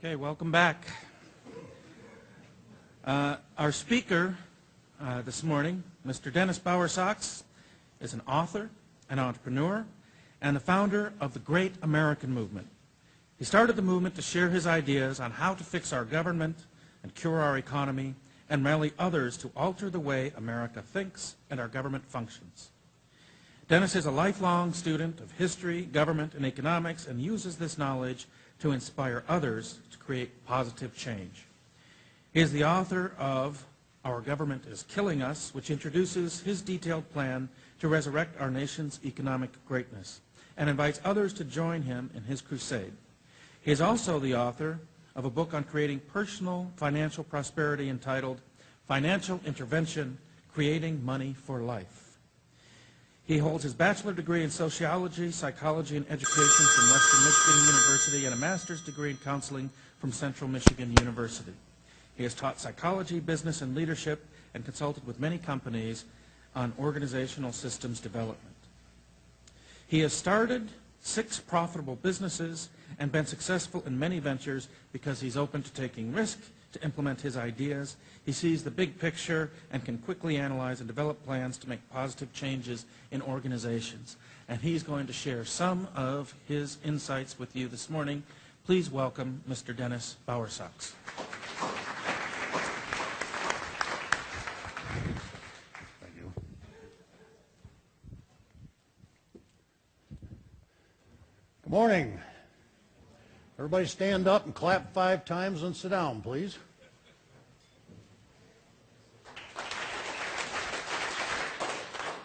Okay, welcome back. Our speaker this morning, Mr. Dennis Bowersox, is an author, an entrepreneur, and the founder of the Great American Movement. He started the movement to share his ideas on how to fix our government and cure our economy and rally others to alter the way America thinks and our government functions. Dennis is a lifelong student of history, government, and economics and uses this knowledge to inspire others to create positive change. He is the author of Our Government is Killing Us, which introduces his detailed plan to resurrect our nation's economic greatness and invites others to join him in his crusade. He is also the author of a book on creating personal financial prosperity entitled Financial Intervention, Creating Money for Life. He holds his bachelor degree in sociology, psychology, and education from Western Michigan University and a master's degree in counseling from Central Michigan University. He has taught psychology, business, and leadership and consulted with many companies on organizational systems development. He has started 6 profitable businesses and been successful in many ventures because he's open to taking risk to implement his ideas. He sees the big picture and can quickly analyze and develop plans to make positive changes in organizations. And he's going to share some of his insights with you this morning. Please welcome Mr. Dennis Bowersox. Thank you. Good morning. Everybody stand up and clap 5 times and sit down, please.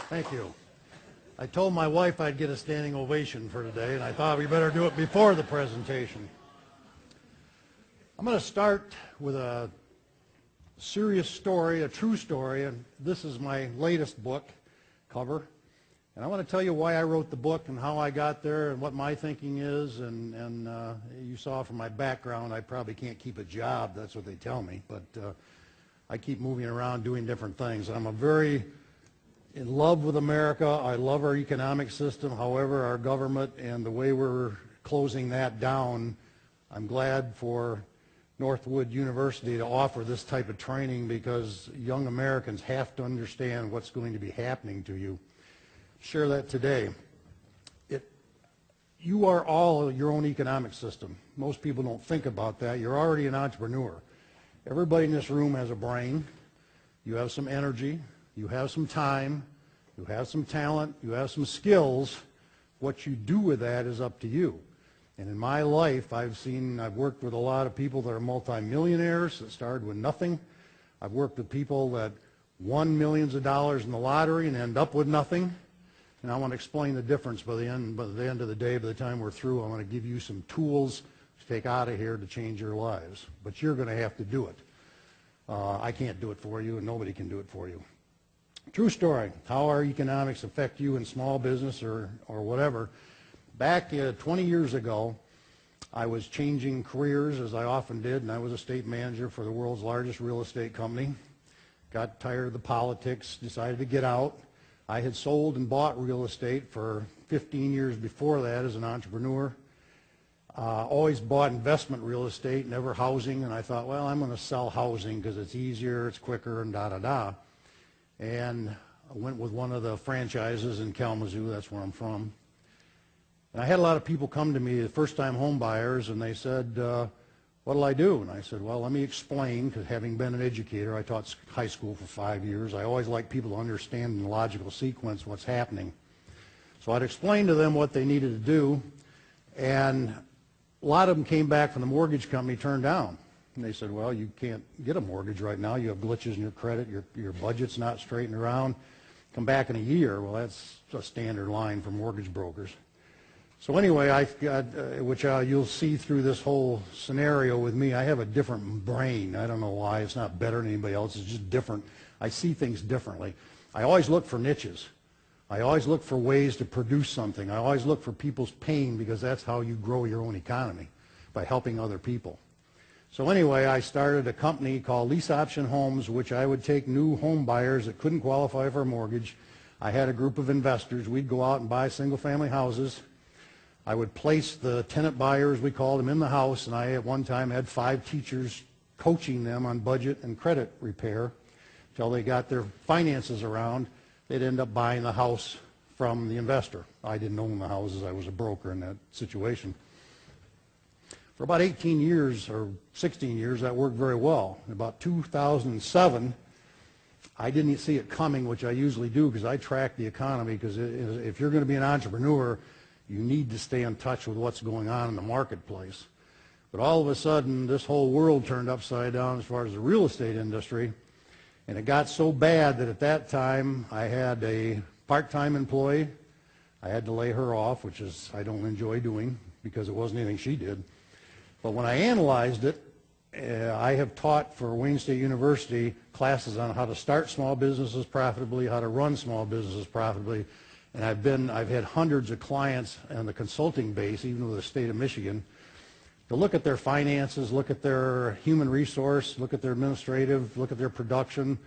Thank you. I told my wife I'd get a standing ovation for today, and I thought we better do it before the presentation. I'm going to start with a serious story, a true story, and this is my latest book cover. And I want to tell you why I wrote the book and how I got there and what my thinking is. And you saw from my background, I probably can't keep a job. That's what they tell me. But I keep moving around doing different things. I'm very in love with America. I love our economic system. However, our government and the way we're closing that down, I'm glad for Northwood University to offer this type of training because young Americans have to understand what's going to be happening to you. Share that today. You are all your own economic system. Most people don't think about that. You're already an entrepreneur. Everybody in this room has a brain. You have some energy. You have some time. You have some talent. You have some skills. What you do with that is up to you. And in my life, I've worked with a lot of people that are multimillionaires that started with nothing. I've worked with people that won millions of dollars in the lottery and end up with nothing. And I want to explain the difference by the end of the day, by the time we're through. I want to give you some tools to take out of here to change your lives. But you're going to have to do it. I can't do it for you, and nobody can do it for you. True story, how our economics affect you in small business or whatever. Back 20 years ago, I was changing careers, as I often did, and I was a state manager for the world's largest real estate company. Got tired of the politics, decided to get out. I had sold and bought real estate for 15 years before that as an entrepreneur. Always bought investment real estate, never housing, and I thought, well, I'm going to sell housing because it's easier, it's quicker, and da-da-da. And I went with one of the franchises in Kalamazoo, that's where I'm from. And I had a lot of people come to me, first-time home buyers, and they said, what'll I do? And I said, well, let me explain, because having been an educator, I taught high school for 5 years. I always like people to understand in logical sequence what's happening. So I'd explain to them what they needed to do, and a lot of them came back from the mortgage company turned down. And they said, well, you can't get a mortgage right now. You have glitches in your credit. Your budget's not straightened around. Come back in a year. Well, that's a standard line for mortgage brokers. So anyway, I've got, which you'll see through this whole scenario with me, I have a different brain. I don't know why. It's not better than anybody else. It's just different. I see things differently. I always look for niches. I always look for ways to produce something. I always look for people's pain because that's how you grow your own economy, by helping other people. So anyway, I started a company called Lease Option Homes, which I would take new home buyers that couldn't qualify for a mortgage. I had a group of investors. We'd go out and buy single-family houses. I would place the tenant buyers, we called them, in the house, and I at one time had 5 teachers coaching them on budget and credit repair until they got their finances around. They'd end up buying the house from the investor. I didn't own the houses. I was a broker in that situation. For about 18 years or 16 years, that worked very well. In about 2007, I didn't see it coming, which I usually do because I track the economy, because if you're going to be an entrepreneur, you need to stay in touch with what's going on in the marketplace. But all of a sudden, this whole world turned upside down as far as the real estate industry, and it got so bad that at that time I had a part-time employee. I had to lay her off, which is I don't enjoy doing because it wasn't anything she did. But when I analyzed it, I have taught for Wayne State University classes on how to start small businesses profitably, how to run small businesses profitably, and I've had hundreds of clients on the consulting base, even with the state of Michigan, to look at their finances, look at their human resource, look at their administrative, look at their production,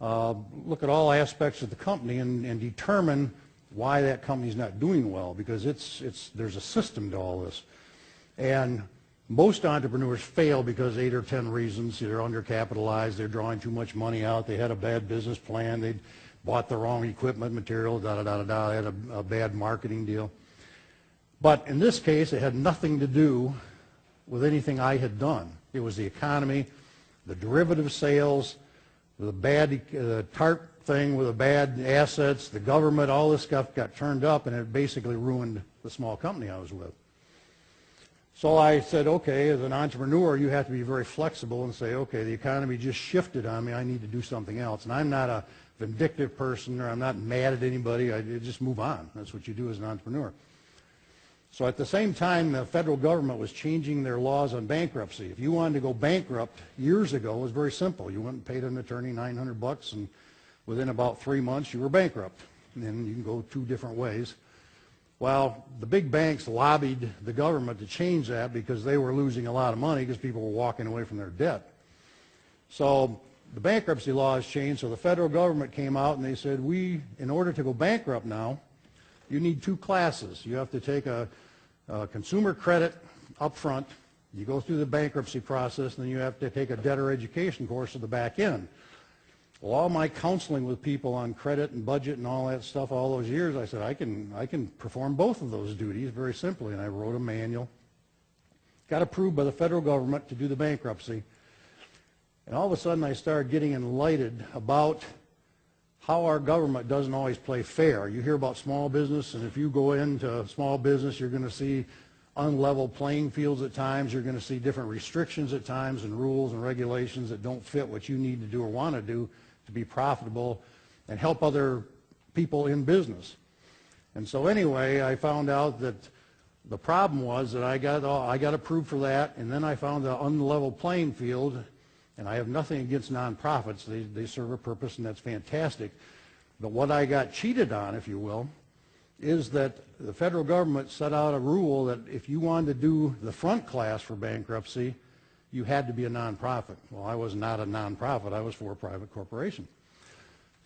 look at all aspects of the company and determine why that company's not doing well, because there's a system to all this. And most entrepreneurs fail because 8 or 10 reasons. They're undercapitalized, they're drawing too much money out, they had a bad business plan, they bought the wrong equipment, material, they had a bad marketing deal. But in this case, it had nothing to do with anything I had done. It was the economy, the derivative sales, the bad TARP thing with the bad assets, the government, all this stuff got turned up, and it basically ruined the small company I was with. So I said, okay, as an entrepreneur, you have to be very flexible and say, okay, the economy just shifted on me. I need to do something else. And I'm not a vindictive person, or I'm not mad at anybody. I just move on. That's what you do as an entrepreneur. So at the same time, the federal government was changing their laws on bankruptcy. If you wanted to go bankrupt years ago, it was very simple. You went and paid an attorney $900, and within about 3 months, you were bankrupt. And then you can go 2 different ways. Well, the big banks lobbied the government to change that because they were losing a lot of money because people were walking away from their debt. So the bankruptcy laws changed, so the federal government came out and they said, in order to go bankrupt now, you need 2 classes. You have to take a consumer credit up front, you go through the bankruptcy process, and then you have to take a debtor education course at the back end. Well, all my counseling with people on credit and budget and all that stuff all those years, I said, I can perform both of those duties very simply, and I wrote a manual. Got approved by the federal government to do the bankruptcy. And all of a sudden I started getting enlightened about how our government doesn't always play fair. You hear about small business, and if you go into small business, you're going to see unlevel playing fields at times. You're going to see different restrictions at times and rules and regulations that don't fit what you need to do or want to do to be profitable and help other people in business. And so anyway, I found out that the problem was that I got approved for that, and then I found the unlevel playing field. And I have nothing against nonprofits. They serve a purpose, and that's fantastic. But what I got cheated on, if you will, is that the federal government set out a rule that if you wanted to do the front class for bankruptcy, you had to be a nonprofit. Well, I was not a nonprofit. I was for a private corporation.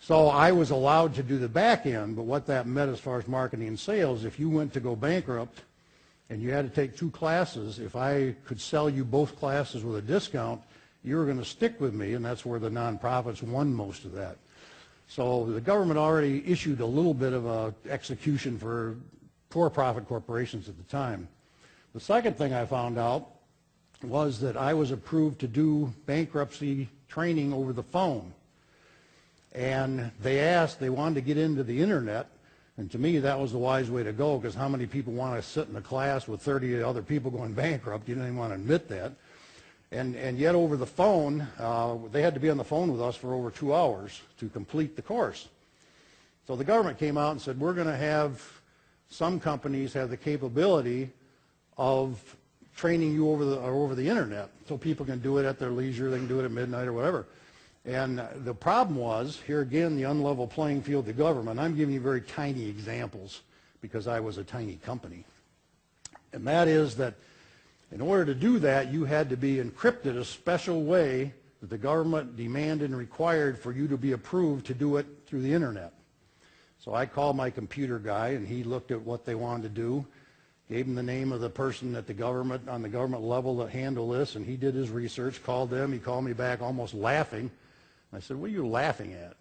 So I was allowed to do the back end, but what that meant as far as marketing and sales, if you went to go bankrupt and you had to take 2 classes, if I could sell you both classes with a discount, you were going to stick with me, and that's where the nonprofits won most of that. So the government already issued a little bit of a execution for for-profit corporations at the time. The second thing I found out was that I was approved to do bankruptcy training over the phone. And they wanted to get into the internet, and to me that was the wise way to go, because how many people want to sit in a class with 30 other people going bankrupt? You don't even want to admit that. And yet over the phone, they had to be on the phone with us for over 2 hours to complete the course. So the government came out and said, we're going to have some companies have the capability of training you over the internet, so people can do it at their leisure, they can do it at midnight or whatever. And the problem was, here again, the unlevel playing field, the government. I'm giving you very tiny examples because I was a tiny company. And that is that in order to do that, you had to be encrypted a special way that the government demanded and required for you to be approved to do it through the internet. So I called my computer guy, and he looked at what they wanted to do. gave him the name of the person at the government, on the government level that handled this, and he did his research, called them. He called me back almost laughing. I said, what are you laughing at?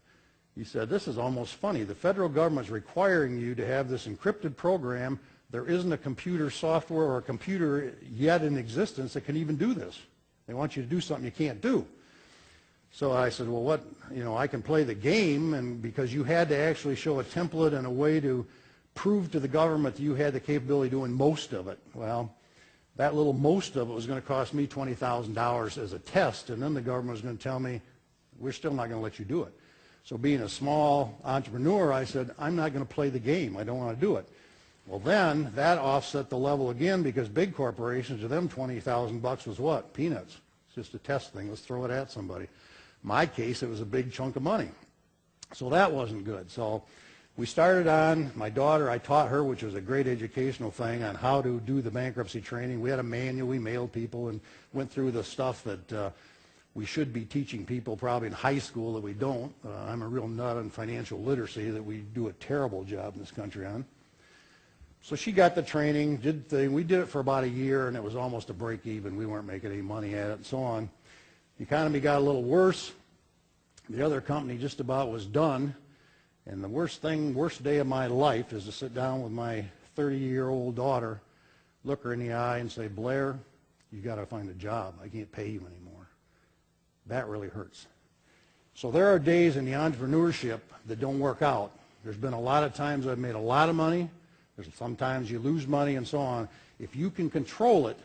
He said, this is almost funny. The federal government's requiring you to have this encrypted program. There isn't a computer software or a computer yet in existence that can even do this. They want you to do something you can't do. So I said, well, what, I can play the game, and because you had to actually show a template and a way to prove to the government that you had the capability of doing most of it. Well, that little most of it was going to cost me $20,000 as a test, and then the government was going to tell me, we're still not going to let you do it. So being a small entrepreneur, I said, I'm not going to play the game. I don't want to do it. Well, then that offset the level again, because big corporations, to them $20,000 was what? Peanuts. It's just a test thing. Let's throw it at somebody. In my case, it was a big chunk of money. So that wasn't good. So we started on, my daughter, I taught her, which was a great educational thing, on how to do the bankruptcy training. We had a manual. We mailed people and went through the stuff that we should be teaching people probably in high school that we don't. I'm a real nut on financial literacy that we do a terrible job in this country on. So she got the training, did the thing. We did it for about a year, and it was almost a break even. We weren't making any money at it and so on. The economy got a little worse. The other company just about was done. And the worst day of my life is to sit down with my 30-year-old daughter, look her in the eye and say, Blair, you got to find a job. I can't pay you anymore. That really hurts. So there are days in the entrepreneurship that don't work out. There's been a lot of times I've made a lot of money. There's sometimes you lose money and so on. If you can control it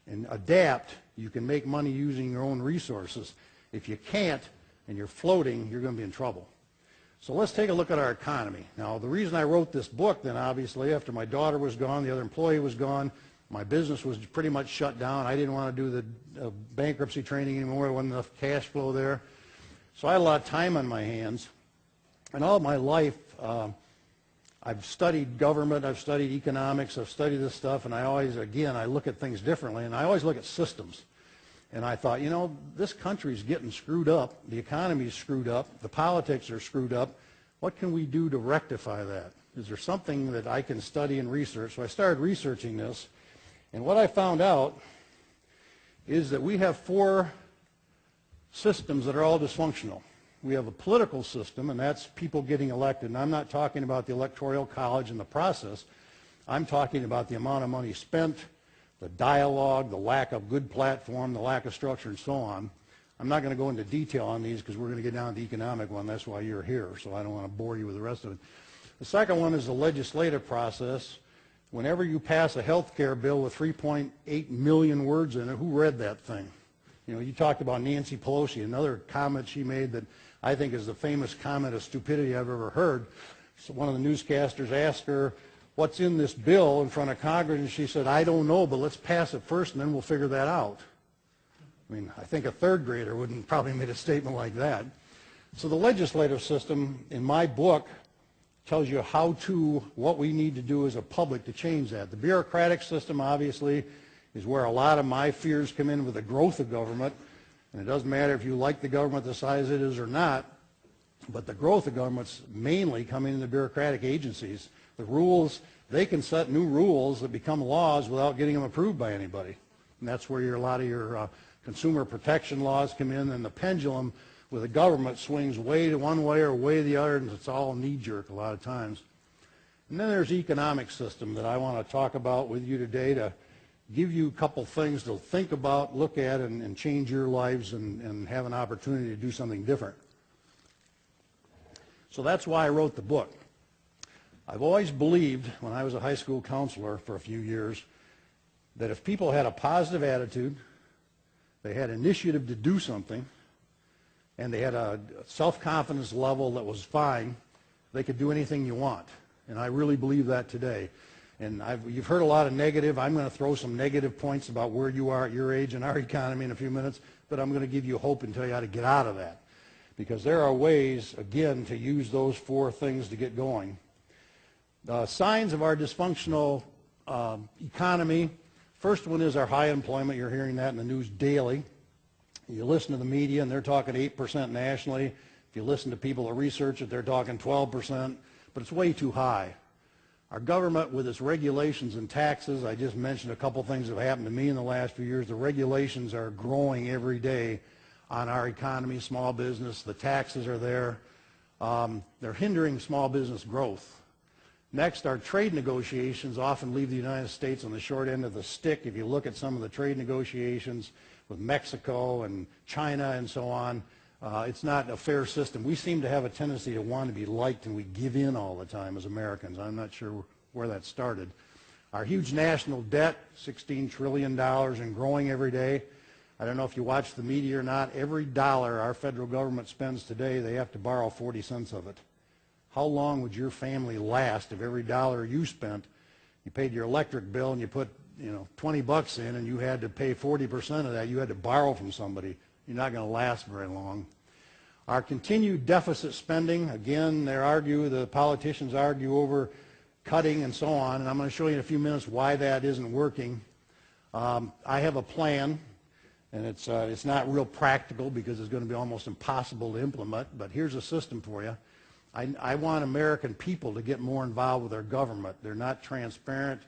and adapt, you can make money using your own resources. If you can't and you're floating, you're going to be in trouble. So let's take a look at our economy. Now, the reason I wrote this book then, obviously, after my daughter was gone, the other employee was gone, my business was pretty much shut down. I didn't want to do the bankruptcy training anymore. There wasn't enough cash flow there. So I had a lot of time on my hands. And all of my life, I've studied government, I've studied economics, I've studied this stuff, and I always, again, I look at things differently, and I always look at systems. And I thought, this country's getting screwed up, the economy's screwed up, the politics are screwed up. What can we do to rectify that? Is there something that I can study and research? So I started researching this, and what I found out is that we have 4 systems that are all dysfunctional. We have a political system, and that's people getting elected. And I'm not talking about the Electoral College and the process. I'm talking about the amount of money spent, the dialogue, the lack of good platform, the lack of structure, and so on. I'm not going to go into detail on these because we're going to get down to the economic one. That's why you're here, so I don't want to bore you with the rest of it. The second one is the legislative process. Whenever you pass a health care bill with 3.8 million words in it, who read that thing? You talked about Nancy Pelosi, another comment she made that I think is the famous comment of stupidity I've ever heard. So one of the newscasters asked her, what's in this bill in front of Congress? And she said, I don't know, but let's pass it first and then we'll figure that out. I mean, I think a third grader wouldn't probably make a statement like that. So the legislative system in my book tells you what we need to do as a public to change that. The bureaucratic system, obviously, is where a lot of my fears come in with the growth of government. And it doesn't matter if you like the government the size it is or not, but the growth of government's mainly coming in the bureaucratic agencies. The rules, they can set new rules that become laws without getting them approved by anybody. And that's where a lot of your consumer protection laws come in, and the pendulum with the government swings way to one way or way the other, and it's all knee-jerk a lot of times. And then there's the economic system that I want to talk about with you today to give you a couple things to think about, look at, and change your lives and have an opportunity to do something different. So that's why I wrote the book. I've always believed, when I was a high school counselor for a few years, that if people had a positive attitude, they had initiative to do something, and they had a self-confidence level that was fine, they could do anything you want. And I really believe that today. And you've heard a lot of negative. I'm going to throw some negative points about where you are at your age in our economy in a few minutes, but I'm going to give you hope and tell you how to get out of that. Because there are ways, again, to use those 4 things to get going. Signs of our dysfunctional economy. First one is our high employment. You're hearing that in the news daily. You listen to the media, and they're talking 8% nationally. If you listen to people that research it, they're talking 12%, but it's way too high. Our government, with its regulations and taxes, I just mentioned a couple things that have happened to me in the last few years. The regulations are growing every day on our economy, small business. The taxes are there. They're hindering small business growth. Next, our trade negotiations often leave the United States on the short end of the stick. If you look at some of the trade negotiations with Mexico and China and so on, it's not a fair system. We seem to have a tendency to want to be liked, and we give in all the time as Americans. I'm not sure where that started. Our huge national debt, $16 trillion and growing every day. I don't know if you watch the media or not. Every dollar our federal government spends today, they have to borrow 40 cents of it. How long would your family last if every dollar you spent, you paid your electric bill and you put 20 bucks in and you had to pay 40% of that, you had to borrow from somebody? You're not going to last very long. Our continued deficit spending, again, the politicians argue over cutting and so on, and I'm going to show you in a few minutes why that isn't working. I have a plan, and it's not real practical because it's going to be almost impossible to implement, but here's a system for you. I want American people to get more involved with their government. They're not transparent.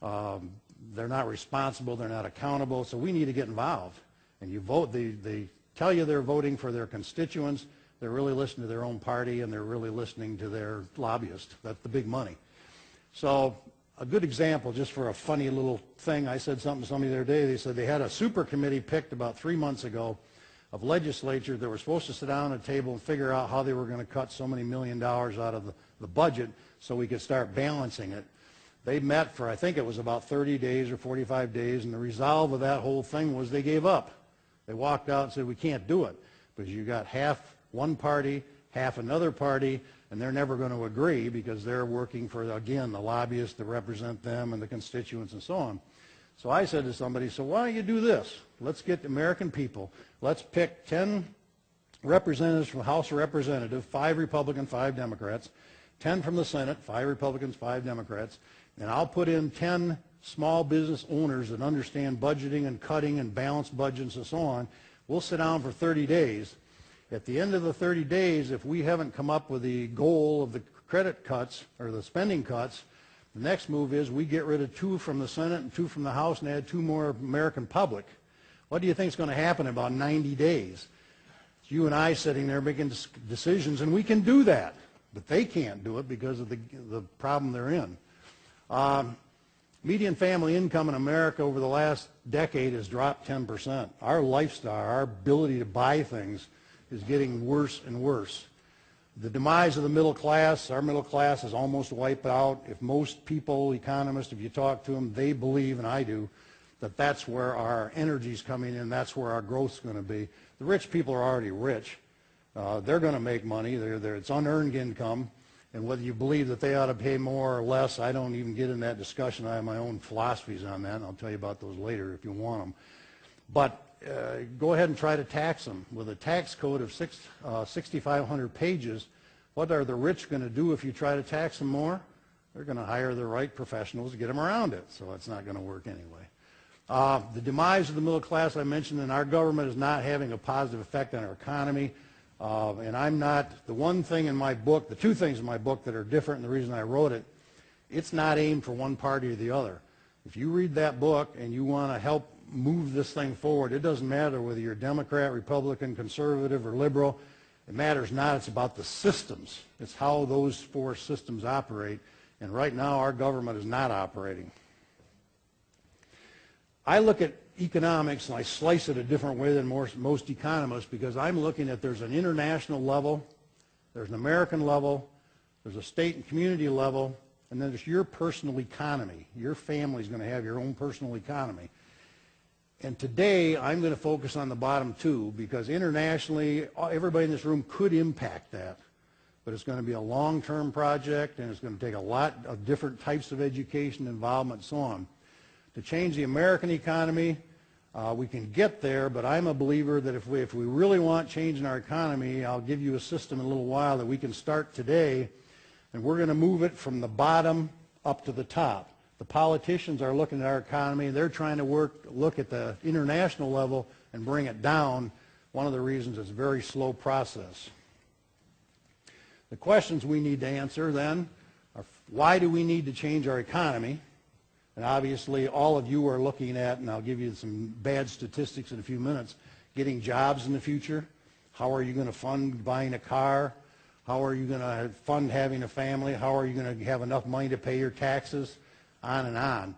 They're not responsible. They're not accountable. So we need to get involved. And you vote. They tell you they're voting for their constituents. They're really listening to their own party, and they're really listening to their lobbyists. That's the big money. So a good example, just for a funny little thing, I said something to somebody the other day. They said they had a super committee picked about 3 months ago of legislature that were supposed to sit down at a table and figure out how they were going to cut so many $1 million out of the budget so we could start balancing it. They met for, I think it was about 30 days or 45 days, and the resolve of that whole thing was they gave up. They walked out and said, we can't do it, because you got half one party, half another party, and they're never going to agree because they're working for, again, the lobbyists that represent them and the constituents and so on. So I said to somebody, so why don't you do this? Let's get the American people. Let's pick 10 representatives from the House of Representatives, 5 Republicans, 5 Democrats, 10 from the Senate, 5 Republicans, 5 Democrats, and I'll put in 10 small business owners that understand budgeting and cutting and balanced budgets and so on. We'll sit down for 30 days. At the end of the 30 days, if we haven't come up with the goal of the credit cuts or the spending cuts, the next move is we get rid of 2 from the Senate and 2 from the House and add 2 more American public. What do you think is going to happen in about 90 days? It's you and I sitting there making decisions, and we can do that. But they can't do it because of the problem they're in. Median family income in America over the last decade has dropped 10%. Our lifestyle, our ability to buy things is getting worse and worse. The demise of the middle class, our middle class is almost wiped out. If most people, economists, if you talk to them, they believe, and I do, that that's where our energy is coming in, that's where our growth is going to be. The rich people are already rich. They're going to make money. It's unearned income. And whether you believe that they ought to pay more or less, I don't even get in that discussion. I have my own philosophies on that, and I'll tell you about those later if you want them. But go ahead and try to tax them. With a tax code of 6,500 pages, what are the rich going to do if you try to tax them more? They're going to hire the right professionals to get them around it, so it's not going to work anyway. The demise of the middle class, I mentioned, and our government is not having a positive effect on our economy. And I'm not, the one thing in my book, the 2 things in my book that are different, and the reason I wrote it, it's not aimed for one party or the other. If you read that book and you want to help move this thing forward, it doesn't matter whether you're Democrat, Republican, conservative, or liberal. It matters not. It's about the systems. It's how those 4 systems operate. And right now, our government is not operating. I look at economics and I slice it a different way than most economists, because I'm looking at there's an international level, there's an American level, there's a state and community level, and then there's your personal economy. Your family's going to have your own personal economy. And today I'm going to focus on the bottom 2, because internationally everybody in this room could impact that. But it's going to be a long-term project, and it's going to take a lot of different types of education, involvement, and so on. To change the American economy, we can get there, but I'm a believer that if we really want change in our economy, I'll give you a system in a little while that we can start today, and we're going to move it from the bottom up to the top. The politicians are looking at our economy. They're trying to look at the international level and bring it down. One of the reasons it's a very slow process. The questions we need to answer then are, Why do we need to change our economy? And obviously all of you are looking at, and I'll give you some bad statistics in a few minutes, getting jobs in the future. How are you going to fund buying a car? How are you going to fund having a family? How are you going to have enough money to pay your taxes? On and on.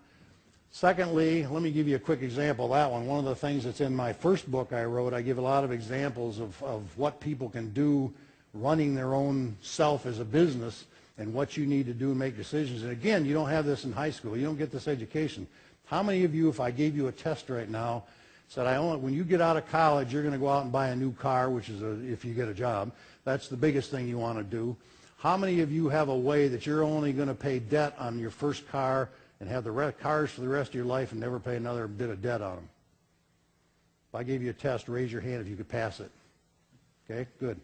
Secondly, let me give you a quick example of that one. One of the things that's in my first book I wrote, I give a lot of examples of what people can do running their own self as a business and what you need to do and make decisions. And again, you don't have this in high school. You don't get this education. How many of you, if I gave you a test right now, said, when you get out of college, you're going to go out and buy a new car, which is if you get a job. That's the biggest thing you want to do. How many of you have a way that you're only going to pay debt on your first car and have the cars for the rest of your life and never pay another bit of debt on them? If I gave you a test, raise your hand if you could pass it. Okay, good.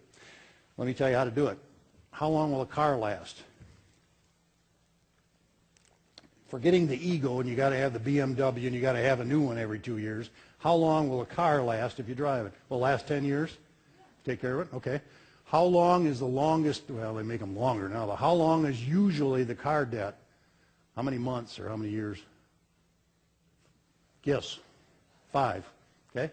Let me tell you how to do it. How long will a car last? Forgetting the ego, and you got to have the BMW, and you got to have a new one every 2 years. How long will a car last if you drive it? Will it last 10 years? Take care of it? Okay. How long is the longest? Well, they make them longer now. But how long is usually the car debt? How many months or how many years? Guess. 5. Okay.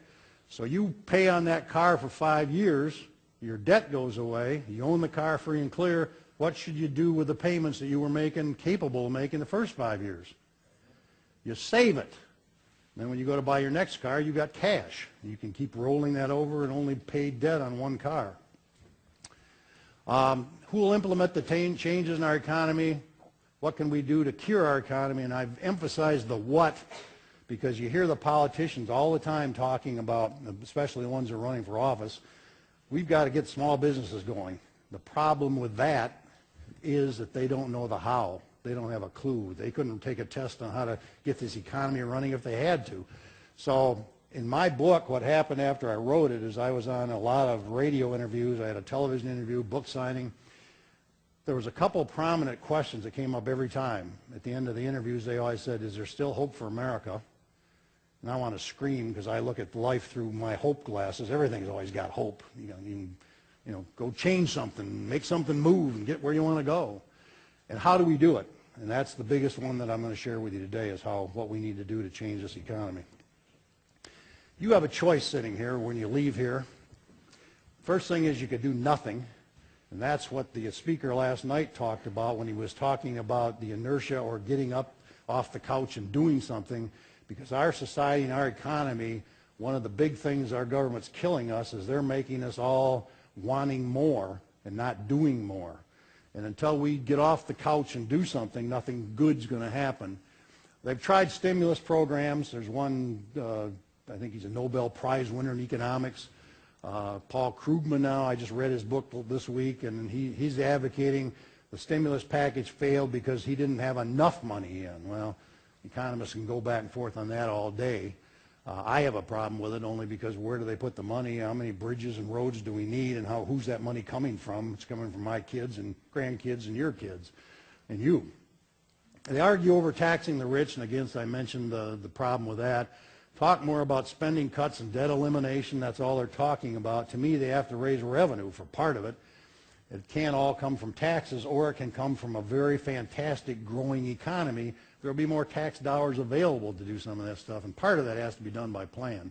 So you pay on that car for 5 years. Your debt goes away. You own the car free and clear. What should you do with the payments that you were capable of making the first 5 years? You save it. Then when you go to buy your next car, you got cash. You can keep rolling that over and only pay debt on one car. Who will implement the changes in our economy? What can we do to cure our economy? And I've emphasized the what because you hear the politicians all the time talking about, especially the ones that are running for office, we've got to get small businesses going. The problem with that is that they don't know the how. They don't have a clue. They couldn't take a test on how to get this economy running if they had to. So in my book, what happened after I wrote it is I was on a lot of radio interviews. I had a television interview, book signing. There was a couple of prominent questions that came up every time. At the end of the interviews, they always said, is there still hope for America? And I want to scream because I look at life through my hope glasses. Everything's always got hope. You know, go change something, make something move, and get where you want to go. And how do we do it? And that's the biggest one that I'm going to share with you today is what we need to do to change this economy. You have a choice sitting here when you leave here. First thing is you could do nothing. And that's what the speaker last night talked about when he was talking about the inertia or getting up off the couch and doing something. Because our society and our economy, one of the big things our government's killing us is they're making us all wanting more and not doing more. And until we get off the couch and do something, nothing good's going to happen. They've tried stimulus programs. There's one, I think he's a Nobel Prize winner in economics. Paul Krugman now, I just read his book this week, and he's advocating the stimulus package failed because he didn't have enough money in. Well, economists can go back and forth on that all day. I have a problem with it only because where do they put the money? How many bridges and roads do we need, and who's that money coming from? It's coming from my kids and grandkids and your kids and you. They argue over taxing the rich, and again, I mentioned the problem with that. Talk more about spending cuts and debt elimination. That's all they're talking about. To me, they have to raise revenue for part of it. It can't all come from taxes, or it can come from a very fantastic growing economy. There will be more tax dollars available to do some of that stuff, and part of that has to be done by plan.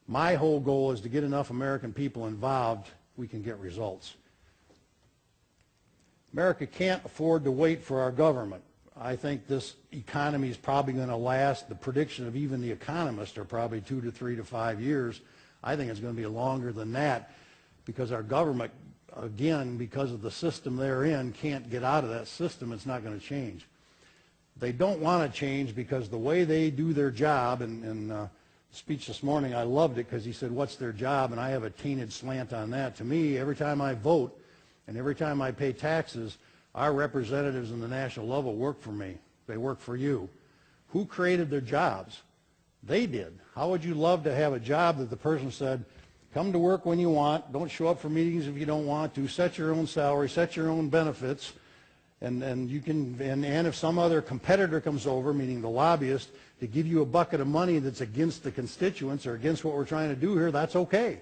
My whole goal is to get enough American people involved, we can get results. America can't afford to wait for our government. I think this economy is probably going to last. The prediction of even the economists are probably 2 to 3 to 5 years. I think it's going to be longer than that because our government, again, because of the system they're in, can't get out of that system. It's not going to change. They don't want to change because the way they do their job, and the speech this morning, I loved it because he said, what's their job? And I have a tainted slant on that. To me, every time I vote and every time I pay taxes, our representatives in the national level work for me. They work for you. Who created their jobs? They did. How would you love to have a job that the person said, come to work when you want, don't show up for meetings if you don't want to, set your own salary, set your own benefits, and you can, and if some other competitor comes over, meaning the lobbyist, to give you a bucket of money that's against the constituents or against what we're trying to do here, that's okay.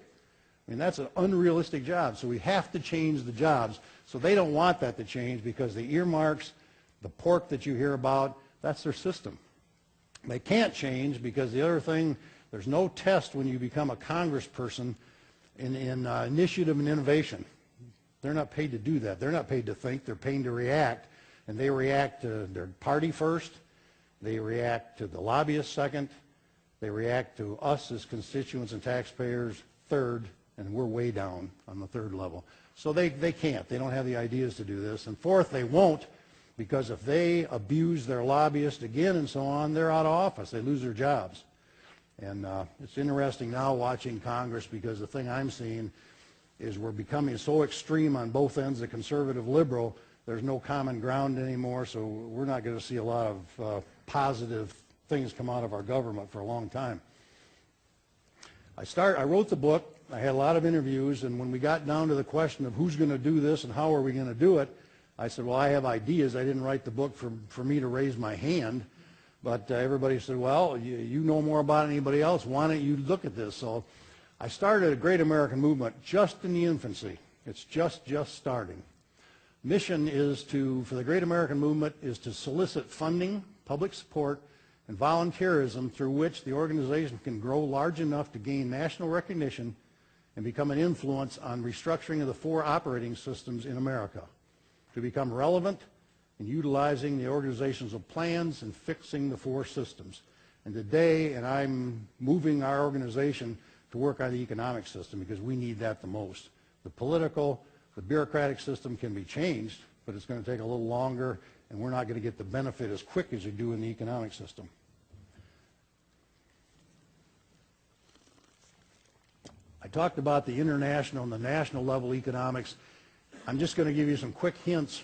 I mean, that's an unrealistic job. So we have to change the jobs. So they don't want that to change because the earmarks, The pork that you hear about, that's their system. They can't change because the other thing, there's no test when you become a congressperson in initiative and innovation. They're not paid to do that. They're not paid to think. They're paid to react. And they react to their party first. They react to the lobbyists second. They react to us as constituents and taxpayers third. And we're way down on the third level. So they can't. They don't have the ideas to do this. And fourth, they won't, because if they abuse their lobbyists again and so on, they're out of office. They lose their jobs. And it's interesting now watching Congress, because the thing I'm seeing is we're becoming so extreme on both ends, the conservative liberal, there's no common ground anymore, so we're not going to see a lot of positive things come out of our government for a long time. I wrote the book. I had a lot of interviews, and when we got down to the question of who's going to do this and how are we going to do it, I said, well, I have ideas. I didn't write the book for me to raise my hand, but everybody said, well, you know more about anybody else. Why don't you look at this? So I started a great American movement just in the infancy. It's just starting. Mission is for the Great American Movement is to solicit funding, public support, and volunteerism through which the organization can grow large enough to gain national recognition and become an influence on restructuring of the 4 operating systems in America, to become relevant in utilizing the organizational plans and fixing the 4 systems. And today, and I'm moving our organization to work on the economic system because we need that the most. The political, the bureaucratic system can be changed, but it's going to take a little longer, and we're not going to get the benefit as quick as you do in the economic system. I talked about the international and the national level economics. I'm just going to give you some quick hints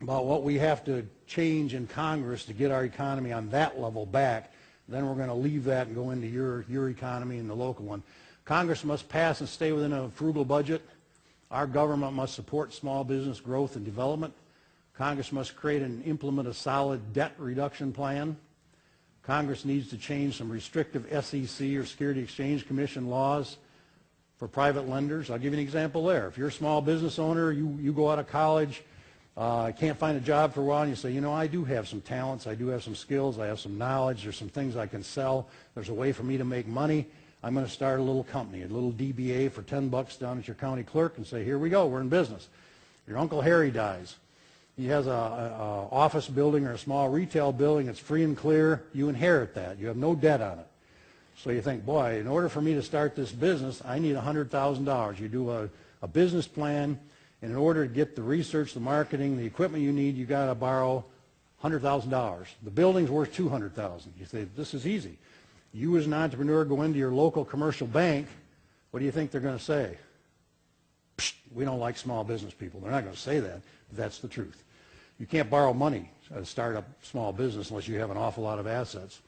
about what we have to change in Congress to get our economy on that level back. Then we're going to leave that and go into your economy and the local one. Congress must pass and stay within a frugal budget. Our government must support small business growth and development. Congress must create and implement a solid debt reduction plan. Congress needs to change some restrictive SEC or Security Exchange Commission laws for private lenders. I'll give you an example there. If you're a small business owner, you go out of college, can't find a job for a while, and you say, you know, I do have some talents, I do have some skills, I have some knowledge, there's some things I can sell, there's a way for me to make money. I'm going to start a little company, a little DBA for $10 down at your county clerk and say, here we go, we're in business. Your Uncle Harry dies. He has an office building or a small retail building. It's free and clear. You inherit that. You have no debt on it. So you think, boy, in order for me to start this business, I need $100,000. You do a business plan, and in order to get the research, the marketing, the equipment you need, you got to borrow $100,000. The building's worth $200,000. You say, this is easy. You as an entrepreneur go into your local commercial bank. What do you think they're going to say? Psst, we don't like small business people. They're not going to say that. That's the truth. You can't borrow money to start a small business unless you have an awful lot of assets.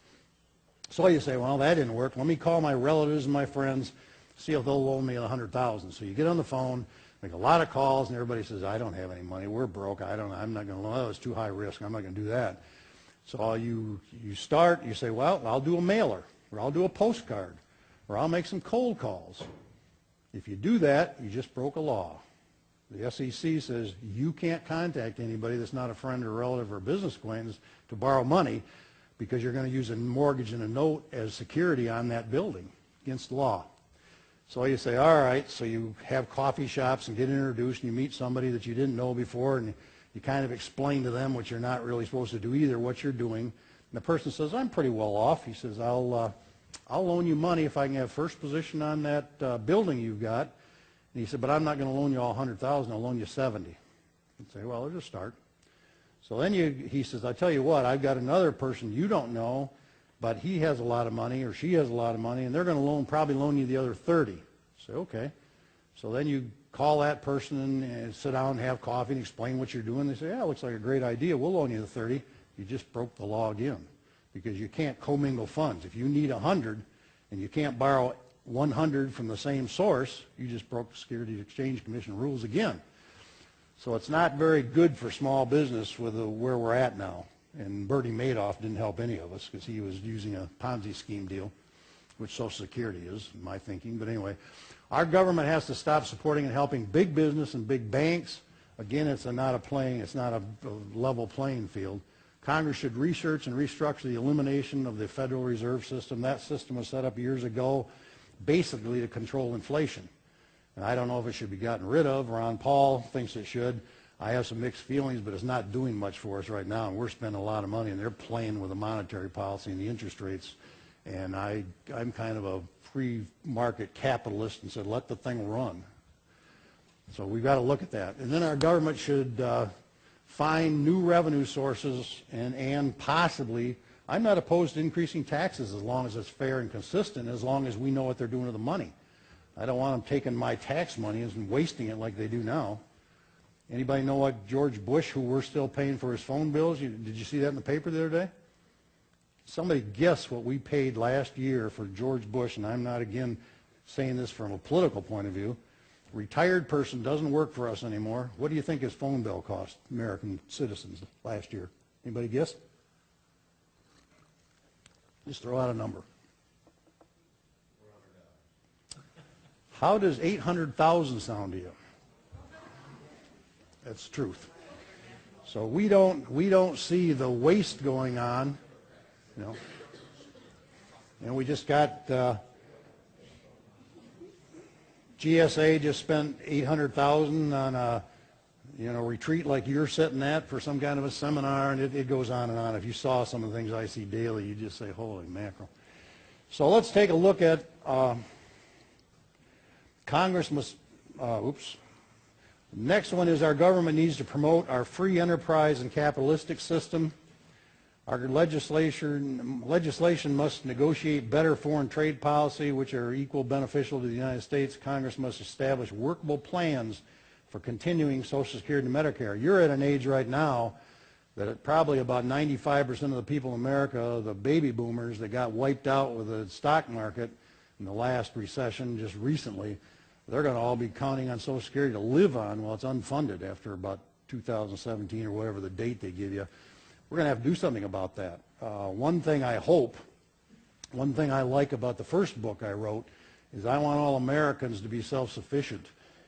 So you say, well, that didn't work. Let me call my relatives and my friends, see if they'll loan me $100,000. So you get on the phone, make a lot of calls, and everybody says, I don't have any money. We're broke. I'm not going to loan. It's too high risk. I'm not going to do that. So you start, you say, well, I'll do a mailer, or I'll do a postcard, or I'll make some cold calls. If you do that, you just broke a law. The SEC says you can't contact anybody that's not a friend or relative or business acquaintance to borrow money because you're going to use a mortgage and a note as security on that building against the law. So you say, all right, so you have coffee shops and get introduced and you meet somebody that you didn't know before and you kind of explain to them what you're not really supposed to do either, what you're doing. And the person says, I'm pretty well off. He says, I'll loan you money if I can have first position on that building you've got. And he said, but I'm not going to loan you all $100,000. I'll loan you $70,000. You'd say, well, I'll just start. So then he says, I tell you what, I've got another person you don't know, but he has a lot of money or she has a lot of money, and they're going to probably loan you the other $30,000. Say, okay. So then you call that person and sit down and have coffee and explain what you're doing. They say, yeah, it looks like a great idea. We'll loan you the $30,000. You just broke the law again because you can't commingle funds. If you need $100,000 and you can't borrow $100,000 from the same source, you just broke the Securities Exchange Commission rules again. So it's not very good for small business with where we're at now. And Bernie Madoff didn't help any of us because he was using a Ponzi scheme deal, which Social Security is, in my thinking. But anyway, our government has to stop supporting and helping big business and big banks, Again, it's not a level playing field. Congress should research and restructure the elimination of the Federal Reserve System. That system was set up years ago basically to control inflation. And I don't know if it should be gotten rid of. Ron Paul thinks it should. I have some mixed feelings, but it's not doing much for us right now, and we're spending a lot of money, and they're playing with the monetary policy and the interest rates. And I'm kind of a free market capitalist and said, let the thing run. So we've got to look at that. And then our government should find new revenue sources and possibly, I'm not opposed to increasing taxes as long as it's fair and consistent, as long as we know what they're doing to the money. I don't want them taking my tax money and wasting it like they do now. Anybody know what George Bush, who we're still paying for his phone bills, did you see that in the paper the other day? Somebody guess what we paid last year for George Bush, and I'm not, again, saying this from a political point of view. Retired person doesn't work for us anymore. What do you think his phone bill cost American citizens last year? Anybody guess? Just throw out a number. How does 800,000 sound to you? That's the truth. So we don't see the waste going on, you know. And we just got GSA just spent 800,000 on a retreat like you're sitting at for some kind of a seminar, and it goes on and on. If you saw some of the things I see daily, you just say, holy mackerel. So let's take a look at Congress must, Next one is our government needs to promote our free enterprise and capitalistic system. Our legislation must negotiate better foreign trade policy, which are equal beneficial to the United States. Congress must establish workable plans for continuing Social Security and Medicare. You're at an age right now that probably about 95% of the people in America, the baby boomers that got wiped out with the stock market in the last recession just recently, they're going to all be counting on Social Security to live on while it's unfunded after about 2017 or whatever the date they give you. We're going to have to do something about that. One thing I like about the first book I wrote is I want all Americans to be self-sufficient.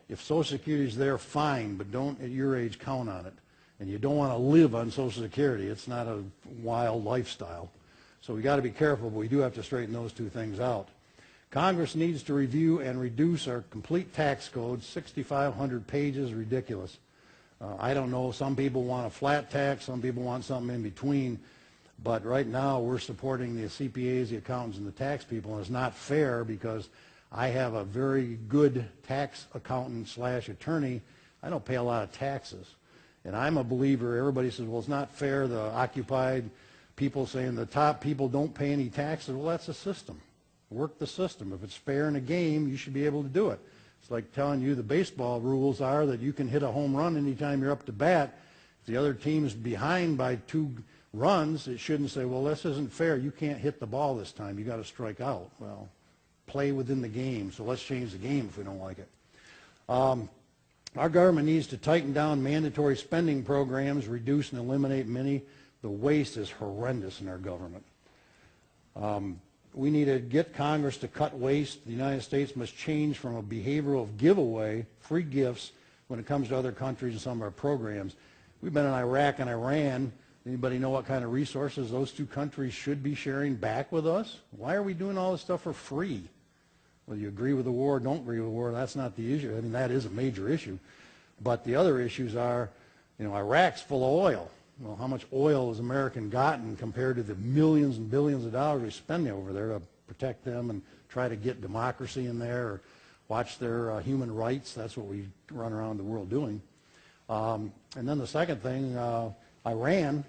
If Social Security is there, fine, but don't at your age count on it. And you don't want to live on Social Security. It's not a wild lifestyle. So we got to be careful, but we do have to straighten those two things out. Congress needs to review and reduce our complete tax code. 6,500 pages, ridiculous. I don't know, some people want a flat tax, some people want something in between, but right now we're supporting the CPAs, the accountants, and the tax people, and it's not fair because I have a very good tax accountant / attorney. I don't pay a lot of taxes, and I'm a believer. Everybody says, well, it's not fair, the occupied people saying the top people don't pay any taxes. Well, that's a system. Work the system. If it's fair in a game, you should be able to do it. It's like telling you the baseball rules are that you can hit a home run anytime you're up to bat. If the other team's behind by 2 runs, it shouldn't say, well, this isn't fair. You can't hit the ball this time. You got to strike out. Well, play within the game. So let's change the game if we don't like it. Our government needs to tighten down mandatory spending programs, reduce and eliminate many. The waste is horrendous in our government. We need to get Congress to cut waste. The United States must change from a behavioral of giveaway, free gifts, when it comes to other countries and some of our programs. We've been in Iraq and Iran. Anybody know what kind of resources those 2 countries should be sharing back with us? Why are we doing all this stuff for free? Whether you agree with the war or don't agree with the war, that's not the issue. I mean, that is a major issue. But the other issues are, Iraq's full of oil. Well, how much oil has American gotten compared to the millions and billions of dollars we spend over there to protect them and try to get democracy in there or watch their human rights? That's what we run around the world doing. And then the second thing, Iran,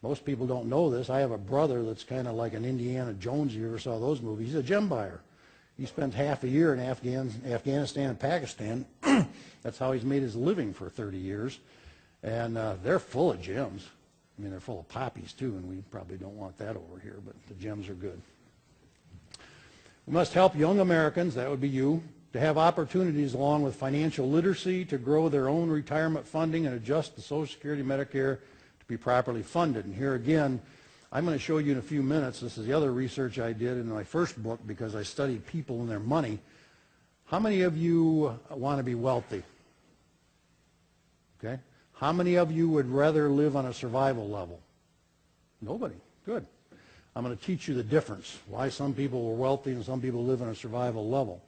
most people don't know this. I have a brother that's kind of like an Indiana Jones. You ever saw those movies? He's a gem buyer. He spent half a year in Afghanistan and Pakistan. That's how he's made his living for 30 years. And they're full of gems. I mean, they're full of poppies, too, and we probably don't want that over here, but the gems are good. We must help young Americans, that would be you, to have opportunities along with financial literacy to grow their own retirement funding and adjust the Social Security and Medicare to be properly funded. And here again, I'm going to show you in a few minutes, this is the other research I did in my first book because I studied people and their money. How many of you want to be wealthy? Okay? How many of you would rather live on a survival level? Nobody. Good. I'm going to teach you the difference, why some people are wealthy and some people live on a survival level.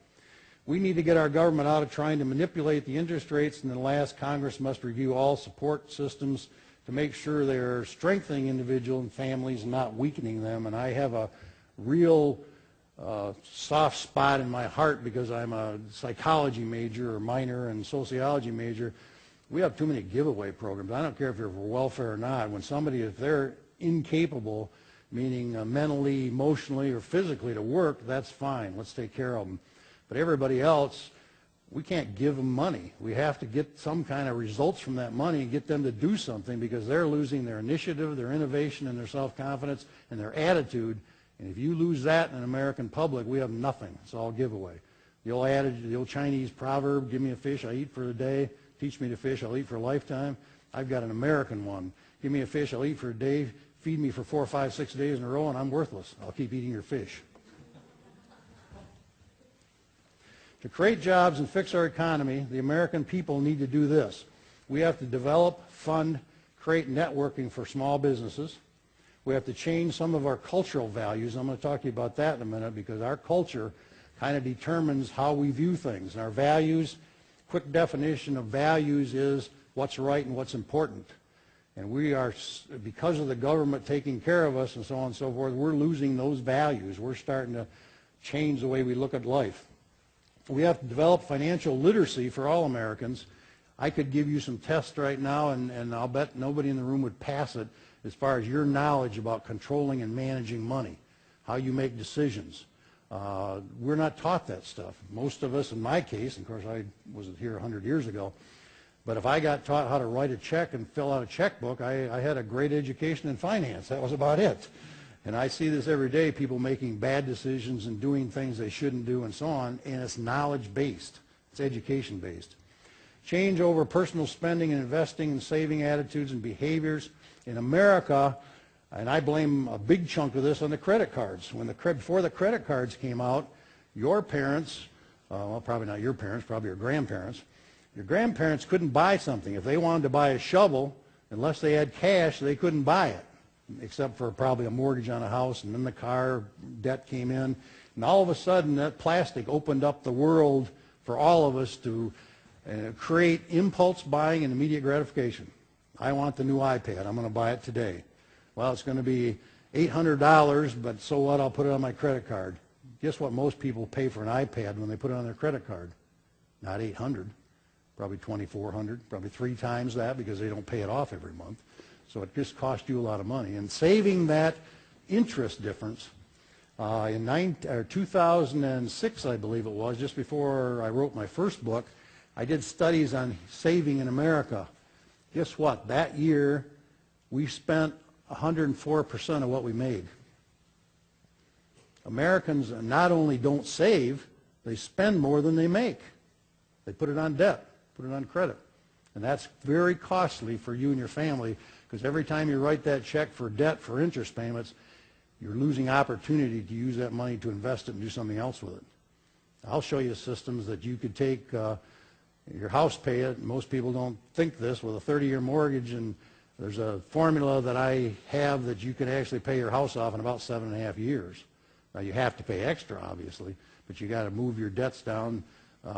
We need to get our government out of trying to manipulate the interest rates, and then last, Congress must review all support systems to make sure they're strengthening individuals and families and not weakening them. And I have a real soft spot in my heart because I'm a psychology major or minor and sociology major. We have too many giveaway programs. I don't care if you're for welfare or not. When somebody, if they're incapable, meaning mentally, emotionally, or physically to work, that's fine. Let's take care of them. But everybody else, we can't give them money. We have to get some kind of results from that money and get them to do something because they're losing their initiative, their innovation, and their self-confidence, and their attitude. And if you lose that in an American public, we have nothing. It's all giveaway. The old adage, the old Chinese proverb, give me a fish, I eat for a day. Teach me to fish, I'll eat for a lifetime. I've got an American one. Give me a fish, I'll eat for a day. Feed me for 4, 5, 6 days in a row, and I'm worthless. I'll keep eating your fish. To create jobs and fix our economy, the American people need to do this. We have to develop, fund, create networking for small businesses. We have to change some of our cultural values. I'm going to talk to you about that in a minute because our culture kind of determines how we view things. And our values, quick definition of values is what's right and what's important. And we are, because of the government taking care of us and so on and so forth, we're losing those values. We're starting to change the way we look at life. We have to develop financial literacy for all Americans. I could give you some tests right now, and I'll bet nobody in the room would pass it as far as your knowledge about controlling and managing money, how you make decisions. We're not taught that stuff. Most of us, in my case, of course I wasn't here 100 years ago, but if I got taught how to write a check and fill out a checkbook, I had a great education in finance. That was about it. And I see this every day, people making bad decisions and doing things they shouldn't do and so on, and it's knowledge-based. It's education-based. Change over personal spending and investing and saving attitudes and behaviors. In America, and I blame a big chunk of this on the credit cards. Before the credit cards came out, your parents, well, probably not your parents, probably your grandparents couldn't buy something. If they wanted to buy a shovel, unless they had cash, they couldn't buy it, except for probably a mortgage on a house, and then the car debt came in. And all of a sudden, that plastic opened up the world for all of us to create impulse buying and immediate gratification. I want the new iPad. I'm going to buy it today. Well, it's going to be $800, but so what? I'll put it on my credit card. Guess what most people pay for an iPad when they put it on their credit card? Not $800, probably $2,400, probably 3 times that because they don't pay it off every month. So it just costs you a lot of money. And saving that interest difference, in 2006, I believe it was, just before I wrote my first book, I did studies on saving in America. Guess what? That year, we spent 104% of what we made. Americans not only don't save, they spend more than they make. They put it on debt, put it on credit. And that's very costly for you and your family because every time you write that check for debt for interest payments, you're losing opportunity to use that money to invest it and do something else with it. I'll show you systems that you could take your house payment. Most people don't think this with a 30-year mortgage, and there's a formula that I have that you can actually pay your house off in about 7.5 years. Now you have to pay extra, obviously, but you got to move your debts down.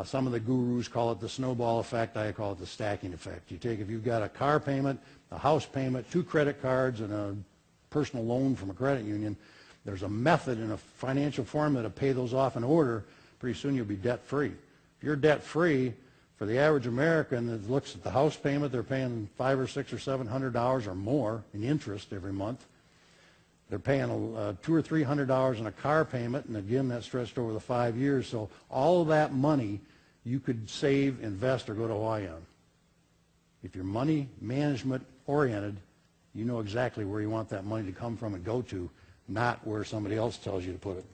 Some of the gurus call it the snowball effect. I call it the stacking effect. You take, if you've got a car payment, a house payment, 2 credit cards, and a personal loan from a credit union, there's a method and a financial formula to pay those off in order. Pretty soon you'll be debt-free. If you're debt-free, for the average American that looks at the house payment, they're paying $500 or $600 or $700 or more in interest every month. They're paying $200 or $300 in a car payment, and again, that's stretched over the 5 years. So all of that money you could save, invest, or go to Hawaii on. If you're money management oriented, you know exactly where you want that money to come from and go to, not where somebody else tells you to put it.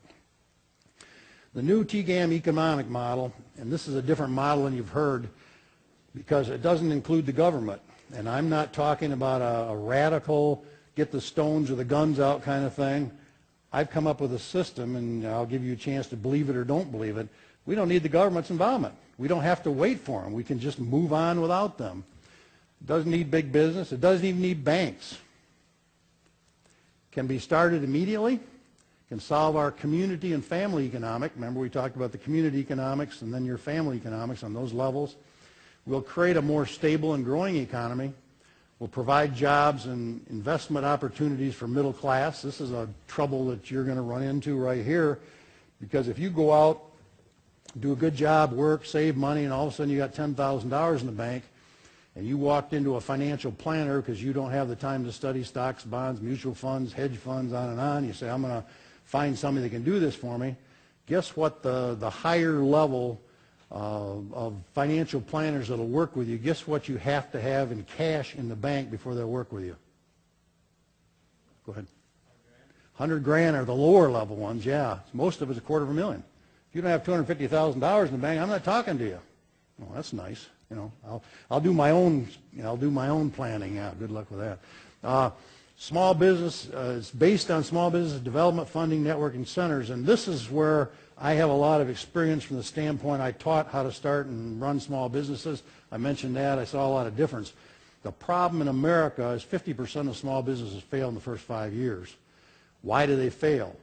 The new TGAM economic model, and this is a different model than you've heard because it doesn't include the government. And I'm not talking about a radical, get the stones or the guns out kind of thing. I've come up with a system, and I'll give you a chance to believe it or don't believe it. We don't need the government's involvement. We don't have to wait for them. We can just move on without them. It doesn't need big business. It doesn't even need banks. Can be started immediately. Can solve our community and family economic. Remember we talked about the community economics and then your family economics on those levels. We'll create a more stable and growing economy. We'll provide jobs and investment opportunities for middle class. This is a trouble that you're going to run into right here, because if you go out, do a good job, work, save money, and all of a sudden you got $10,000 in the bank, and you walked into a financial planner because you don't have the time to study stocks, bonds, mutual funds, hedge funds, on and on. You say, I'm going to find somebody that can do this for me. Guess what the higher level of financial planners that will work with you, guess what you have to have in cash in the bank before they'll work with you? Go ahead. 100 grand are the lower level ones, yeah. Most of it's $250,000. If you don't have $250,000 in the bank, I'm not talking to you. Well, that's nice. You know, I'll do my own. I'll do my own planning. Yeah, good luck with that. Small business is based on small business development funding networking centers, and this is where I have a lot of experience from the standpoint I taught how to start and run small businesses. I mentioned that. I saw a lot of difference. The problem in America is 50% of small businesses fail in the first 5 years. Why do they fail?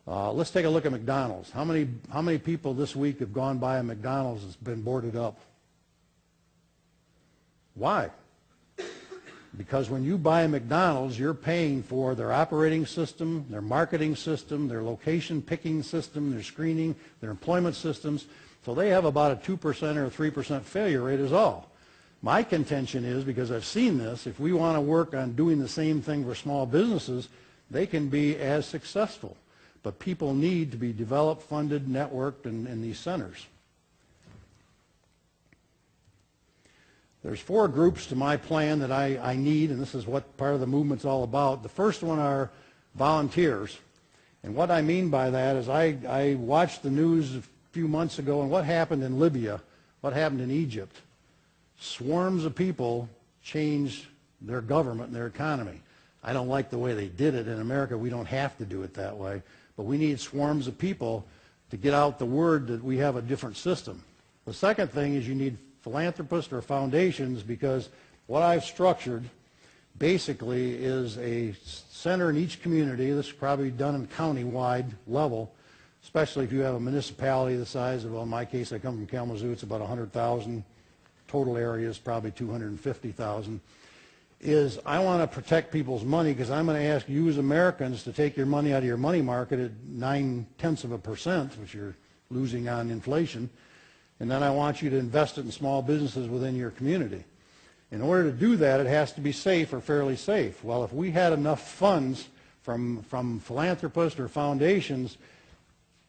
Let's take a look at McDonald's. How many people this week have gone by a McDonald's that's been boarded up? Why? Because when you buy a McDonald's, you're paying for their operating system, their marketing system, their location picking system, their screening, their employment systems. So they have about a 2% or a 3% failure rate is all. My contention is, because I've seen this, if we want to work on doing the same thing for small businesses, they can be as successful. But people need to be developed, funded, networked in these centers. There's 4 groups to my plan that I need, and this is what part of the movement's all about. The first one are volunteers. And what I mean by that is I watched the news a few months ago, and what happened in Libya, what happened in Egypt. Swarms of people changed their government and their economy. I don't like the way they did it. In America, we don't have to do it that way. But we need swarms of people to get out the word that we have a different system. The second thing is you need philanthropists or foundations, because what I've structured basically is a center in each community. This is probably done in county-wide level, especially if you have a municipality the size of, well, in my case, I come from Kalamazoo, it's about 100,000. Total area is probably 250,000. Is I want to protect people's money, because I'm going to ask you as Americans to take your money out of your money market at 0.9%, which you're losing on inflation, and then I want you to invest it in small businesses within your community. In order to do that, it has to be safe or fairly safe. Well, if we had enough funds from philanthropists or foundations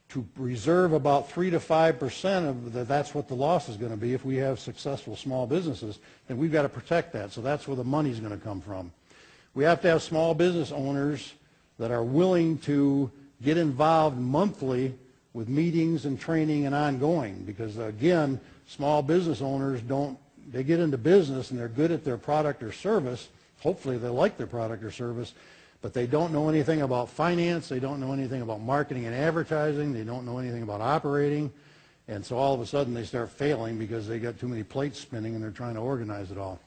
to reserve about 3 to 5% of that's what the loss is going to be if we have successful small businesses, then we've got to protect that. So that's where the money's going to come from. We have to have small business owners that are willing to get involved monthly with meetings and training and ongoing, because again, small business owners they get into business and they're good at their product or service. Hopefully they like their product or service, but they don't know anything about finance, they don't know anything about marketing and advertising, they don't know anything about operating, and so all of a sudden they start failing because they got too many plates spinning and they're trying to organize it all.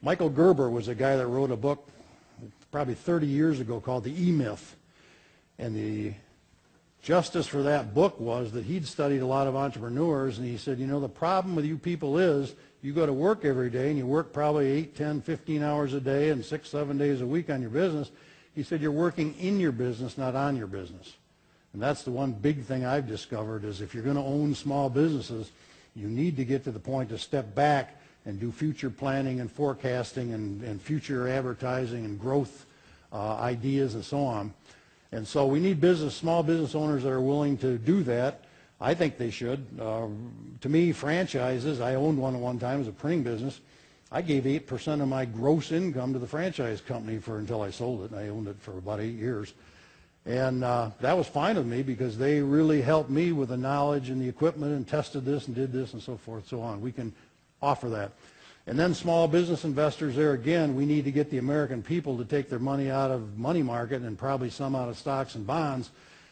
Michael Gerber was a guy that wrote a book probably 30 years ago called The E-Myth, and the justice for that book was that he'd studied a lot of entrepreneurs, and he said, you know, the problem with you people is you go to work every day and you work probably 8, 10, 15 hours a day and 6, 7 days a week on your business. He said you're working in your business, not on your business. And that's the one big thing I've discovered is if you're going to own small businesses, you need to get to the point to step back and do future planning and forecasting and future advertising and growth ideas and so on. And so we need small business owners that are willing to do that. I think they should. To me, franchises, I owned one at one time as a printing business. I gave 8% of my gross income to the franchise company until I sold it, and I owned it for about 8 years. And that was fine with me because they really helped me with the knowledge and the equipment and tested this and did this and so forth and so on. We can offer that. And then small business investors, there again, we need to get the American people to take their money out of money market and probably some out of stocks and bonds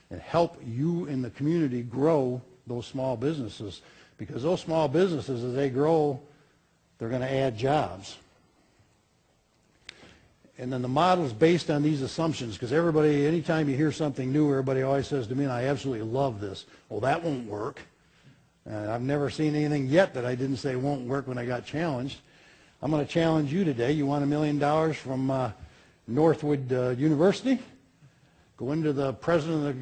and help you in the community grow those small businesses. Because those small businesses, as they grow, They're going to add jobs. And then the model is based on these assumptions, because everybody, anytime you hear something new, everybody always says to me, and I absolutely love this, well, that won't work. I've never seen anything yet that I didn't say won't work when I got challenged. I'm going to challenge you today. You want $1 million from Northwood University? Go into the president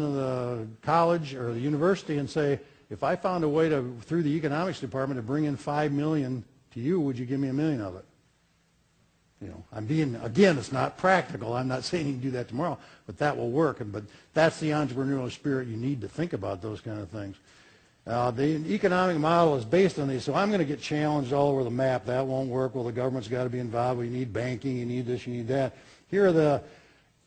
of the college or the university and say, if I found a way to, through the economics department, to bring in $5 million to you, would you give me $1 million of it? You know, I'm being, again, it's not practical. I'm not saying you can do that tomorrow, but that will work. But that's the entrepreneurial spirit you need to think about those kind of things. The economic model is based on these, so I'm going to get challenged all over the map. That won't work. Well, the government's got to be involved. We need banking. You need this. You need that. Here are the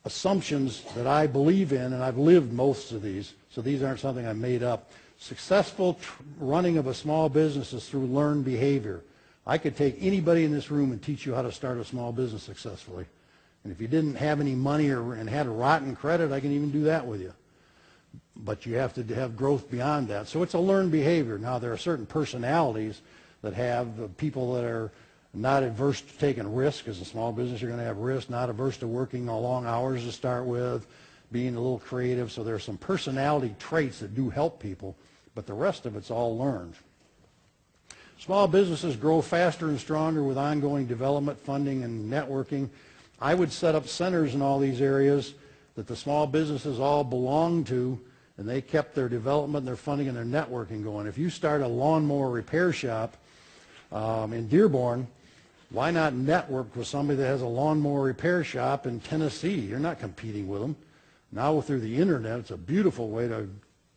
assumptions that I believe in, and I've lived most of these, so these aren't something I made up. Successful running of a small business is through learned behavior. I could take anybody in this room and teach you how to start a small business successfully. And if you didn't have any money and had a rotten credit, I can even do that with you. But you have to have growth beyond that. So it's a learned behavior. Now, there are certain personalities that have people that are not adverse to taking risk. As a small business, you're going to have risk, not averse to working long hours to start with, being a little creative. So there are some personality traits that do help people, but the rest of it's all learned. Small businesses grow faster and stronger with ongoing development, funding, and networking. I would set up centers in all these areas that the small businesses all belong to, and they kept their development, their funding, and their networking going. If you start a lawnmower repair shop in Dearborn, why not network with somebody that has a lawnmower repair shop in Tennessee? You're not competing with them. Now through the internet, it's a beautiful way to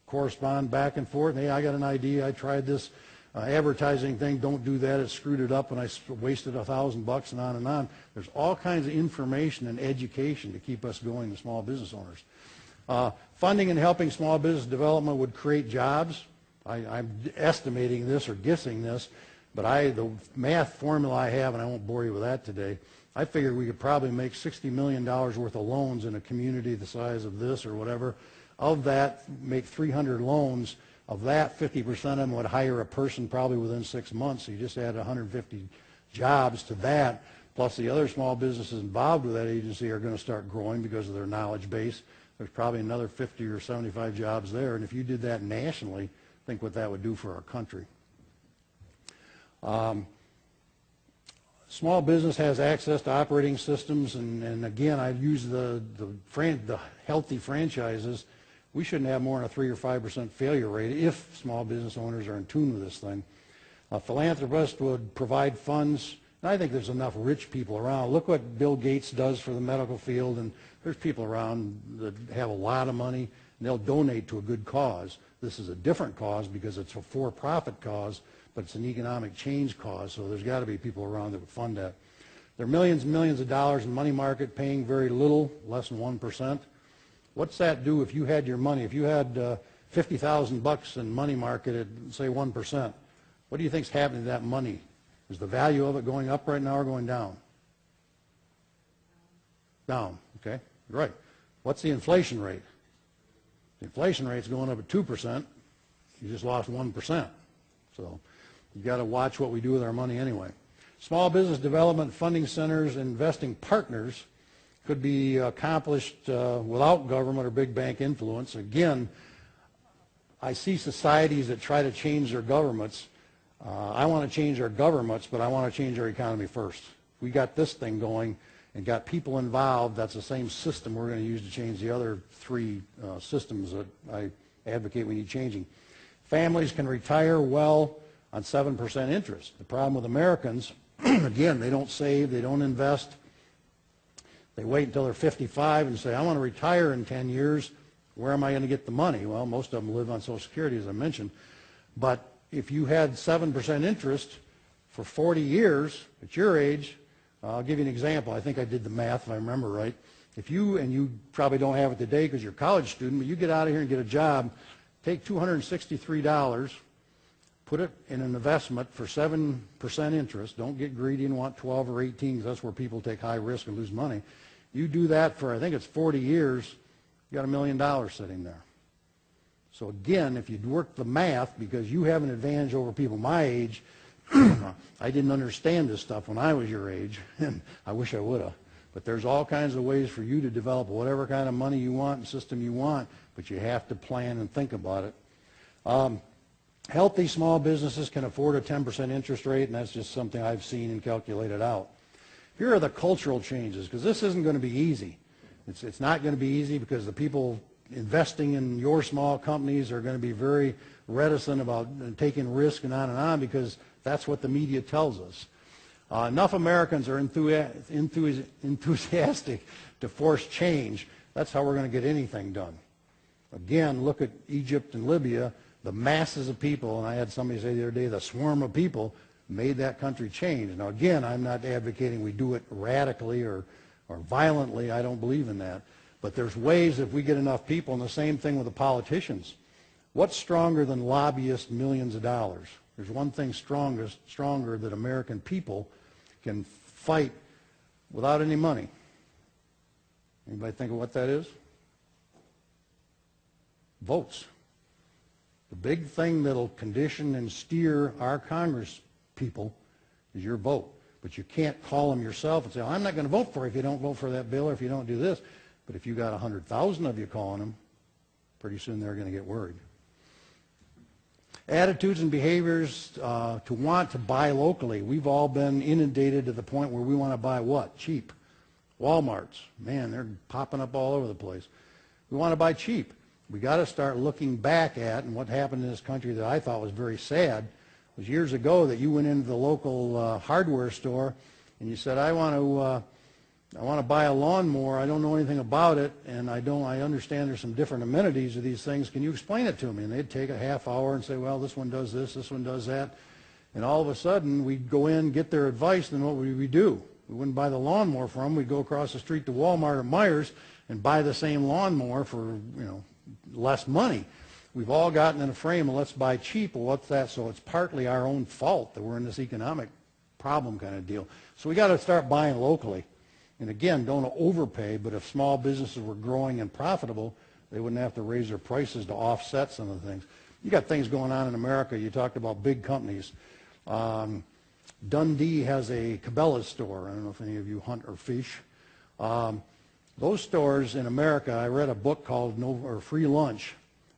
correspond back and forth. Hey, I got an idea. I tried this advertising thing. Don't do that. It screwed it up, and I wasted $1,000 and on and on. There's all kinds of information and education to keep us going to small business owners. Funding and helping small business development would create jobs. I'm estimating this or guessing this, but the math formula I have, and I won't bore you with that today, I figured we could probably make $60 million worth of loans in a community the size of this or whatever. Of that, make 300 loans. Of that, 50% of them would hire a person probably within 6 months. So you just add 150 jobs to that, plus the other small businesses involved with that agency are going to start growing because of their knowledge base. There's probably another 50 or 75 jobs there. And if you did that nationally, think what that would do for our country. Small business has access to operating systems, and again, I use the healthy franchises. We shouldn't have more than a 3 or 5% failure rate if small business owners are in tune with this thing. A philanthropist would provide funds, and I think there's enough rich people around. Look what Bill Gates does for the medical field, and there's people around that have a lot of money, and they'll donate to a good cause. This is a different cause because it's a for-profit cause, but it's an economic change cause, so there's got to be people around that would fund that. There are millions and millions of dollars in money market paying very little, less than 1%. What's that do if you had your money? If you had $50,000 in money market at, say, 1%, what do you think's happening to that money? Is the value of it going up right now or going down? Down, okay, right. What's the inflation rate? The inflation rate's going up at 2%. You just lost 1%. So you've got to watch what we do with our money anyway. Small business development, funding centers, investing partners could be accomplished without government or big bank influence. Again, I see societies that try to change their governments. I want to change our governments, but I want to change our economy first. We got this thing going and got people involved. That's the same system we're going to use to change the other 3 systems that I advocate we need changing. Families can retire well on 7% interest. The problem with Americans, again, they don't save, they don't invest. They wait until they're 55 and say, I want to retire in 10 years. Where am I going to get the money? Well, most of them live on Social Security, as I mentioned. But if you had 7% interest for 40 years at your age, I'll give you an example. I think I did the math, if I remember right. If you, and you probably don't have it today because you're a college student, but you get out of here and get a job, take $263, put it in an investment for 7% interest. Don't get greedy and want 12 or 18 because that's where people take high risk and lose money. You do that for, I think it's 40 years, you got $1 million sitting there. So again, if you work the math, because you have an advantage over people my age, I didn't understand this stuff when I was your age, and I wish I would have. But there's all kinds of ways for you to develop whatever kind of money you want and system you want, but you have to plan and think about it. Healthy small businesses can afford a 10% interest rate, and that's just something I've seen and calculated out. Here are the cultural changes, because this isn't going to be easy. It's not going to be easy because the people investing in your small companies are going to be very reticent about taking risk and on, because that's what the media tells us. Enough Americans are enthusiastic to force change. That's how we're going to get anything done. Again, look at Egypt and Libya. The masses of people, and I had somebody say the other day, the swarm of people made that country change. Now, again, I'm not advocating we do it radically or violently. I don't believe in that. But there's ways if we get enough people, and the same thing with the politicians. What's stronger than lobbyists millions of dollars? There's one thing stronger that American people can fight without any money. Anybody think of what that is? Votes. The big thing that'll condition and steer our Congress people is your vote. But you can't call them yourself and say, I'm not going to vote for you if you don't vote for that bill or if you don't do this. But if you got 100,000 of you calling them, pretty soon they're going to get worried. Attitudes and behaviors to want to buy locally. We've all been inundated to the point where we want to buy what? Cheap. Walmarts. Man, they're popping up all over the place. We want to buy cheap. We got to start looking back at, and what happened in this country that I thought was very sad was years ago that you went into the local hardware store and you said, I want to buy a lawnmower. I don't know anything about it, and I understand there's some different amenities of these things. Can you explain it to me? And they'd take a half hour and say, well, this one does this one does that. And all of a sudden, we'd go in, get their advice, and what would we do? We wouldn't buy the lawnmower from them. We'd go across the street to Walmart or Myers and buy the same lawnmower for, less money. We've all gotten in a frame of let's buy cheap. Well, what's that? So it's partly our own fault that we're in this economic problem kind of deal. So we got to start buying locally. And again, don't overpay, but if small businesses were growing and profitable, they wouldn't have to raise their prices to offset some of the things. You got things going on in America. You talked about big companies. Dundee has a Cabela's store. I don't know if any of you hunt or fish. Those stores in America, I read a book called Free Lunch,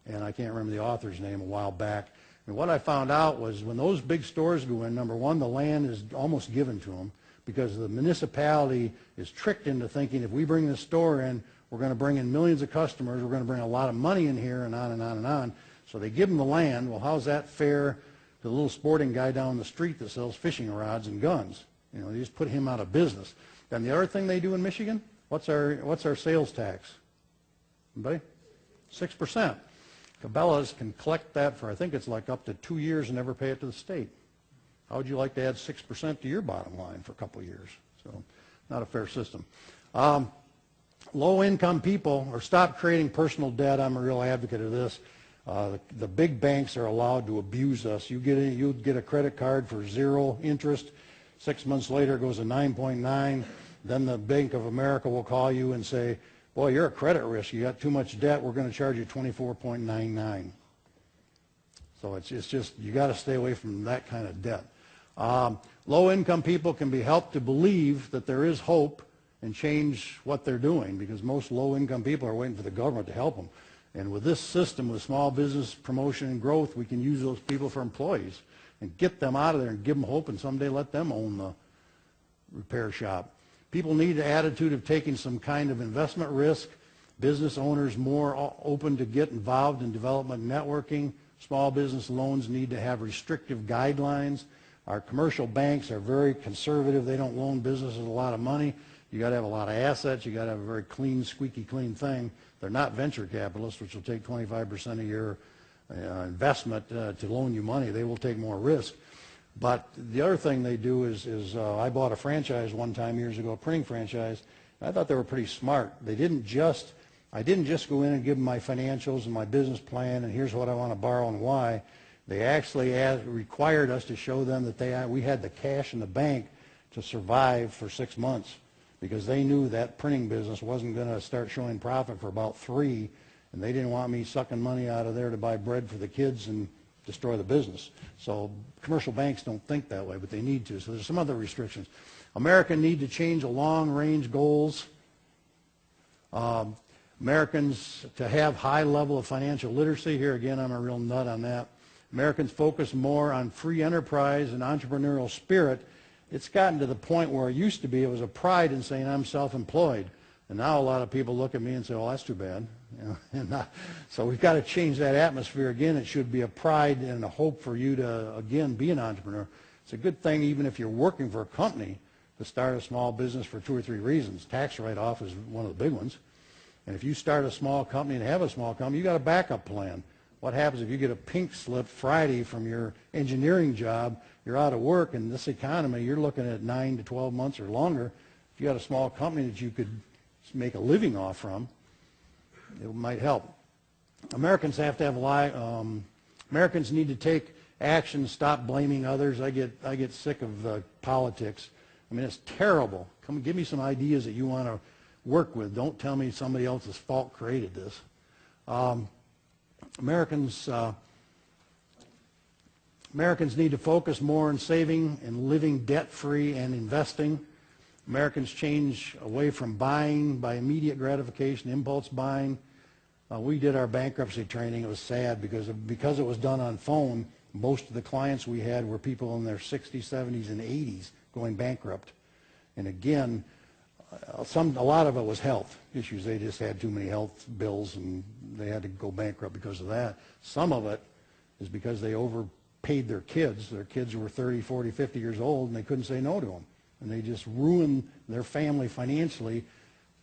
and I can't remember the author's name a while back. And what I found out was when those big stores go in, number one, the land is almost given to them because the municipality is tricked into thinking if we bring this store in, we're going to bring in millions of customers, we're going to bring a lot of money in here, and on and on and on. So they give them the land. Well, how's that fair to the little sporting guy down the street that sells fishing rods and guns? They just put him out of business. Then the other thing they do in Michigan, what's our sales tax? Anybody? 6%. Cabela's can collect that for, I think it's like up to 2 years and never pay it to the state. How would you like to add 6% to your bottom line for a couple of years? So not a fair system. Low-income people, or stop creating personal debt. I'm a real advocate of this. The big banks are allowed to abuse us. You get a credit card for 0 interest. 6 months later, it goes to 9.9. Then the Bank of America will call you and say, boy, you're a credit risk. You got too much debt. We're going to charge you 24.99. So it's just, you got to stay away from that kind of debt. Low-income people can be helped to believe that there is hope and change what they're doing because most low-income people are waiting for the government to help them. And with this system, with small business promotion and growth, we can use those people for employees and get them out of there and give them hope and someday let them own the repair shop. People need an attitude of taking some kind of investment risk. Business owners more open to get involved in development networking. Small business loans need to have restrictive guidelines. Our commercial banks are very conservative. They don't loan businesses a lot of money. You got to have a lot of assets. You got to have a very clean, squeaky clean thing. They're not venture capitalists, which will take 25% of your investment to loan you money. They will take more risk. But the other thing they do is I bought a franchise one time years ago, a printing franchise. I thought they were pretty smart. I didn't just go in and give them my financials and my business plan and here's what I want to borrow and why. They actually required us to show them that we had the cash in the bank to survive for 6 months because they knew that printing business wasn't going to start showing profit for about 3, and they didn't want me sucking money out of there to buy bread for the kids and destroy the business. So commercial banks don't think that way, but they need to. So there's some other restrictions. Americans need to change the long-range goals. Americans to have high level of financial literacy. Here again, I'm a real nut on that. Americans focus more on free enterprise and entrepreneurial spirit. It's gotten to the point where it used to be it was a pride in saying I'm self-employed. And now a lot of people look at me and say, well, that's too bad. So we've got to change that atmosphere again. It should be a pride and a hope for you to, again, be an entrepreneur. It's a good thing, even if you're working for a company, to start a small business for 2 or 3 reasons. Tax write-off is one of the big ones. And if you start a small company and have a small company, you got a backup plan. What happens if you get a pink slip Friday from your engineering job, you're out of work, in this economy, you're looking at 9 to 12 months or longer. If you got a small company that you could make a living off from, it might help. Americans have to have Americans need to take action, stop blaming others. I get sick of politics. I mean, it's terrible. Come give me some ideas that you want to work with. Don't tell me somebody else's fault created this. Americans need to focus more on saving and living debt-free and investing. Americans change away from buying by immediate gratification, impulse buying. We did our bankruptcy training. It was sad because it was done on phone. Most of the clients we had were people in their 60s, 70s, and 80s going bankrupt. And again, a lot of it was health issues. They just had too many health bills and they had to go bankrupt because of that. Some of it is because they overpaid their kids. Their kids were 30, 40, 50 years old and they couldn't say no to them. And they just ruined their family financially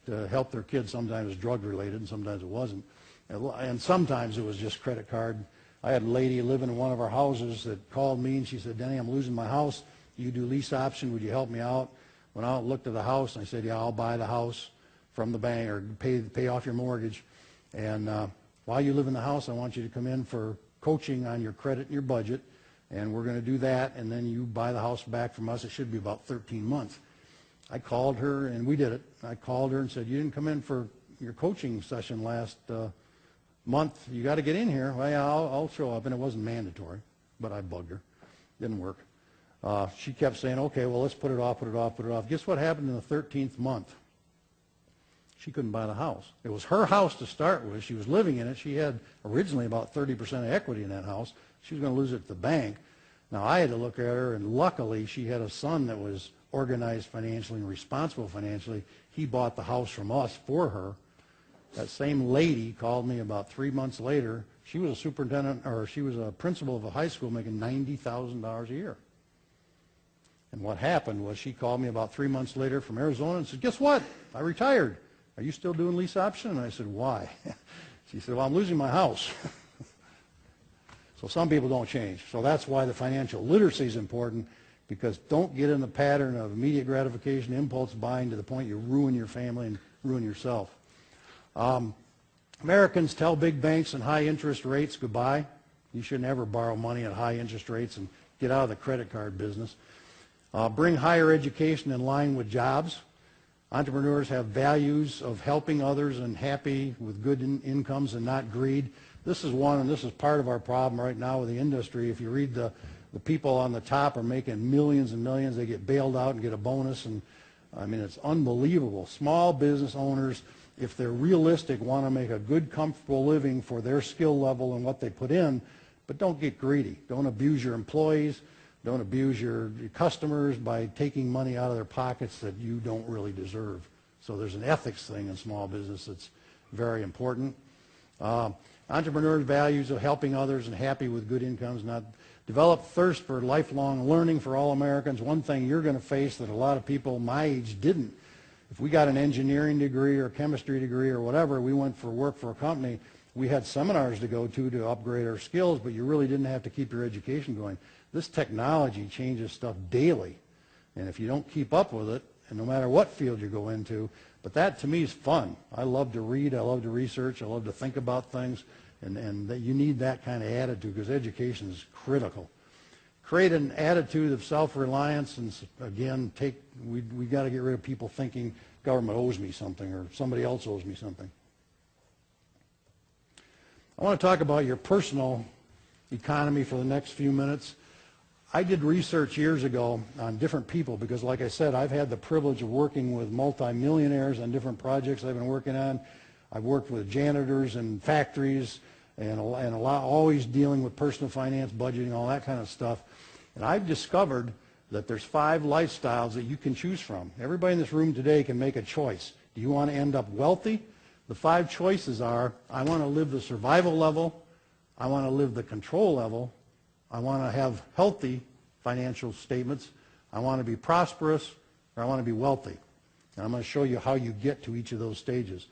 to help their kids. Sometimes it was drug related and sometimes it wasn't. And sometimes it was just credit card. I had a lady living in one of our houses that called me and she said, Denny, I'm losing my house. You do lease option. Would you help me out? Went out and looked at the house, and I said, yeah, I'll buy the house from the bank or pay off your mortgage. And while you live in the house, I want you to come in for coaching on your credit and your budget, and we're going to do that, and then you buy the house back from us. It should be about 13 months. I called her, and we did it. I called her and said, you didn't come in for your coaching session last month. You got to get in here. Well, yeah, I'll show up, and it wasn't mandatory, but I bugged her. Didn't work. She kept saying, okay, well, let's put it off. Guess what happened in the 13th month? She couldn't buy the house. It was her house to start with. She was living in it. She had originally about 30% of equity in that house. She was going to lose it to the bank. Now, I had to look at her, and luckily she had a son that was organized financially and responsible financially. He bought the house from us for her. That same lady called me about 3 months later. She was a superintendent, or she was a principal of a high school making $90,000 a year. And what happened was she called me about 3 months later from Arizona and said, guess what? I retired. Are you still doing lease option? And I said, why? She said, well, I'm losing my house. So some people don't change. So that's why the financial literacy is important, because don't get in the pattern of immediate gratification, impulse buying to the point you ruin your family and ruin yourself. Americans tell big banks and high interest rates goodbye. You should never borrow money at high interest rates and get out of the credit card business. Bring higher education in line with jobs. Entrepreneurs have values of helping others and happy with good incomes and not greed. This is one, and this is part of our problem right now with the industry. If you read the people on the top are making millions and millions. They get bailed out and get a bonus. And I mean, it's unbelievable. Small business owners, if they're realistic, want to make a good, comfortable living for their skill level and what they put in, but don't get greedy. Don't abuse your employees. Don't abuse your customers by taking money out of their pockets that you don't really deserve. So there's an ethics thing in small business that's very important. Entrepreneurs' values of helping others and happy with good incomes. Not develop thirst for lifelong learning for all Americans. One thing you're going to face that a lot of people my age didn't. If we got an engineering degree or chemistry degree or whatever, we went for work for a company, we had seminars to go to upgrade our skills, but you really didn't have to keep your education going. This technology changes stuff daily, and if you don't keep up with it, and no matter what field you go into, but that to me is fun. I love to read, I love to research, I love to think about things, and that you need that kind of attitude because education is critical. Create an attitude of self-reliance, and again, we got to get rid of people thinking government owes me something or somebody else owes me something. I want to talk about your personal economy for the next few minutes. I did research years ago on different people because, like I said, I've had the privilege of working with multimillionaires on different projects I've been working on. I've worked with janitors and factories and a lot, always dealing with personal finance, budgeting, all that kind of stuff. And I've discovered that there's 5 lifestyles that you can choose from. Everybody in this room today can make a choice. Do you want to end up wealthy? The 5 choices are, I want to live the survival level, I want to live the control level, I want to have healthy financial statements, I want to be prosperous, or I want to be wealthy. And I'm going to show you how you get to each of those stages.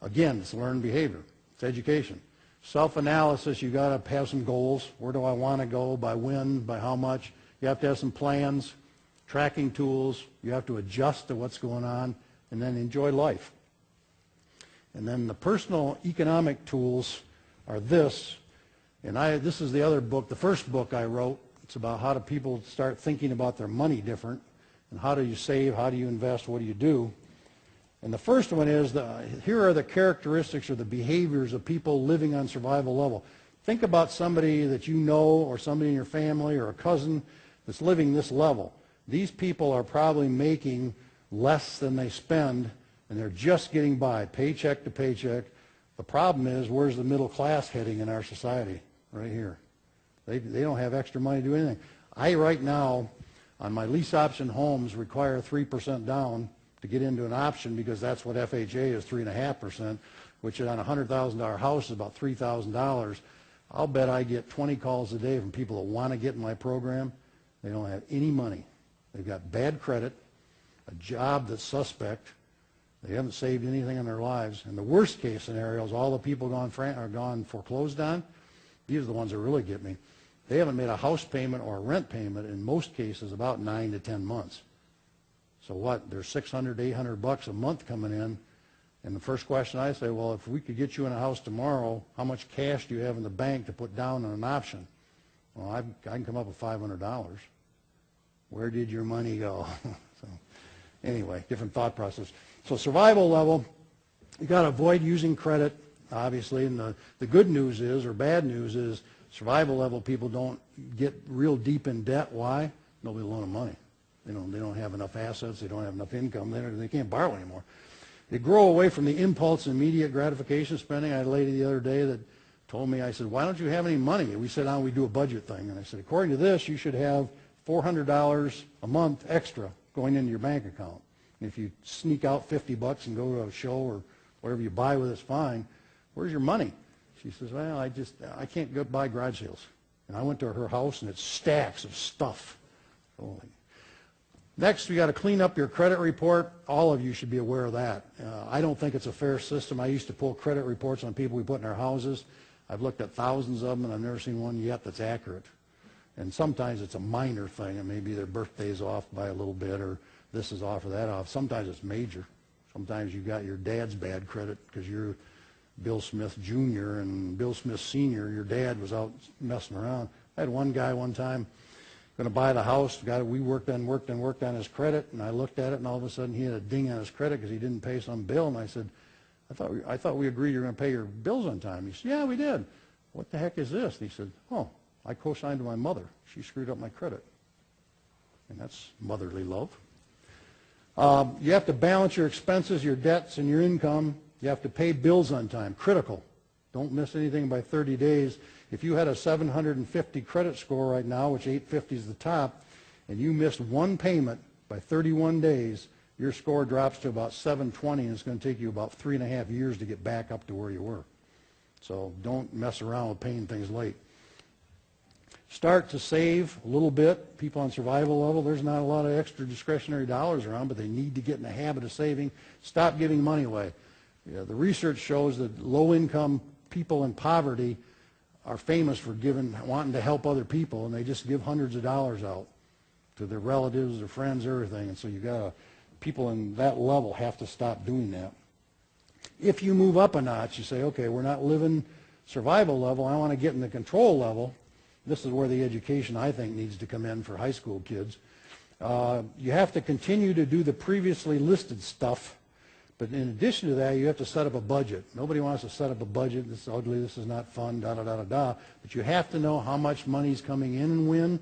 Again, it's learned behavior. It's education. Self-analysis, you got to have some goals. Where do I want to go? By when? By how much? You have to have some plans, tracking tools. You have to adjust to what's going on, and then enjoy life. And then the personal economic tools are this. And this is the other book, the first book I wrote. It's about how do people start thinking about their money different, and how do you save, how do you invest, what do you do. And the first one is, here are the characteristics or the behaviors of people living on survival level. Think about somebody that you know or somebody in your family or a cousin that's living this level. These people are probably making less than they spend, and they're just getting by, paycheck to paycheck. The problem is, where's the middle class heading in our society? Right here. They don't have extra money to do anything. I, right now, on my lease option homes, require 3% down to get into an option because that's what FHA is, 3.5%, which on a $100,000 house is about $3,000. I'll bet I get 20 calls a day from people that want to get in my program. They don't have any money. They've got bad credit, a job that's suspect. They haven't saved anything in their lives. And the worst case scenario is all the people are gone foreclosed on. These are the ones that really get me. They haven't made a house payment or a rent payment in most cases about 9 to 10 months. So what? There's $600, $800 a month coming in. And the first question I say, well, if we could get you in a house tomorrow, how much cash do you have in the bank to put down on an option? Well, I can come up with $500. Where did your money go? So anyway, different thought process. So survival level, you got to avoid using credit, obviously. And the good news is, or bad news is, survival level people don't get real deep in debt. Why? Nobody will loan them money. They don't have enough assets. They don't have enough income. They can't borrow anymore. They grow away from the impulse and immediate gratification spending. I had a lady the other day that told me, I said, why don't you have any money? And we said, oh, we do a budget thing. And I said, according to this, you should have $400 a month extra going into your bank account. And if you sneak out $50 and go to a show or whatever you buy with it's fine. Where's your money? She says, well, I can't go buy garage sales. And I went to her house, and it's stacks of stuff. Holy. Next, we got to clean up your credit report. All of you should be aware of that. I don't think it's a fair system. I used to pull credit reports on people we put in our houses. I've looked at thousands of them, and I've never seen one yet that's accurate. And sometimes it's a minor thing, and maybe their birthday's off by a little bit, or this is off or that off. Sometimes it's major. Sometimes you got your dad's bad credit because you're Bill Smith Jr. and Bill Smith Sr., your dad was out messing around. I had one guy one time going to buy the house. We worked on his credit, and I looked at it, and all of a sudden he had a ding on his credit because he didn't pay some bill. And I said, I thought we agreed you were going to pay your bills on time. He said, yeah, we did. What the heck is this? And he said, oh, I co-signed to my mother. She screwed up my credit. And that's motherly love. You have to balance your expenses, your debts, and your income. You have to pay bills on time. Critical. Don't miss anything by 30 days. If you had a 750 credit score right now, which 850 is the top, and you missed one payment by 31 days, your score drops to about 720, and it's going to take you about 3.5 years to get back up to where you were. So don't mess around with paying things late. Start to save a little bit. People on survival level, there's not a lot of extra discretionary dollars around, but they need to get in the habit of saving. Stop giving money away. Yeah, the research shows that low-income people in poverty are famous for wanting to help other people, and they just give hundreds of dollars out to their relatives, their friends, everything. And so people in that level have to stop doing that. If you move up a notch, you say, okay, we're not living survival level. I want to get in the control level. This is where the education, I think, needs to come in for high school kids. You have to continue to do the previously listed stuff, But in addition to that, you have to set up a budget. Nobody wants to set up a budget. This is ugly, this is not fun, da-da-da-da-da. But you have to know how much money is coming in and when,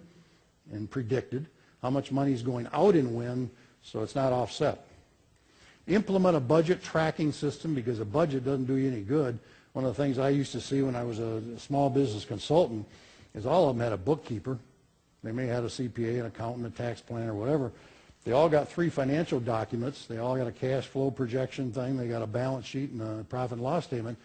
and predicted, how much money is going out and when, so it's not offset. Implement a budget tracking system, because a budget doesn't do you any good. One of the things I used to see when I was a small business consultant is all of them had a bookkeeper. They may have a CPA, an accountant, a tax planner, whatever. They all got 3 financial documents. They all got a cash flow projection thing. They got a balance sheet and a profit and loss statement.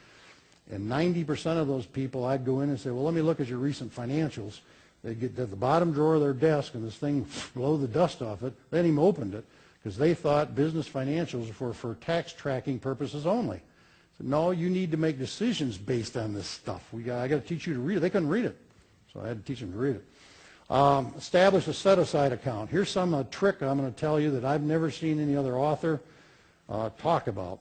And 90% of those people, I'd go in and say, well, let me look at your recent financials. They'd get to the bottom drawer of their desk, and this thing blow the dust off it. They hadn't even opened it, because they thought business financials were for tax tracking purposes only. I said, no, you need to make decisions based on this stuff. I got to teach you to read it. They couldn't read it, so I had to teach them to read it. Establish a set-aside account. Here's some trick I'm going to tell you that I've never seen any other author talk about.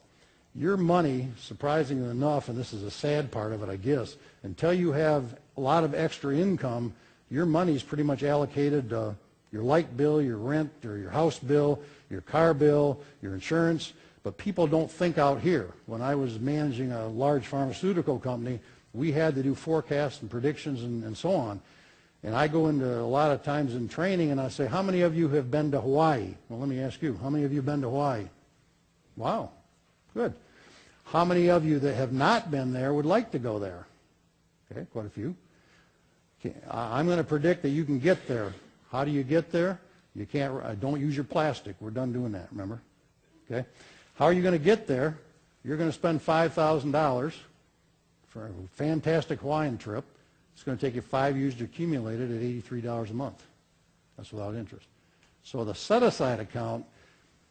Your money, surprisingly enough, and this is a sad part of it, I guess, until you have a lot of extra income, your money is pretty much allocated your light bill, your rent, or your house bill, your car bill, your insurance. But people don't think out here. When I was managing a large pharmaceutical company, we had to do forecasts and predictions and so on. And I go into a lot of times in training and I say, how many of you have been to Hawaii? Well, let me ask you, how many of you have been to Hawaii? Wow, good. How many of you that have not been there would like to go there? Okay, quite a few. Okay, I'm going to predict that you can get there. How do you get there? You can't, don't use your plastic. We're done doing that, remember? Okay. How are you going to get there? You're going to spend $5,000 for a fantastic Hawaiian trip. It's going to take you 5 years to accumulate it at $83 a month. That's without interest. So the set-aside account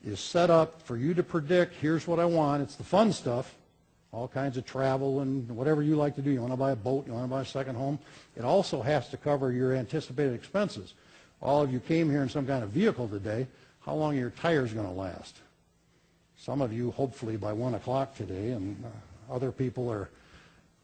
is set up for you to predict, here's what I want. It's the fun stuff, all kinds of travel and whatever you like to do. You want to buy a boat, you want to buy a second home. It also has to cover your anticipated expenses. All of you came here in some kind of vehicle today. How long are your tires going to last? Some of you, hopefully, by 1 o'clock today, and other people are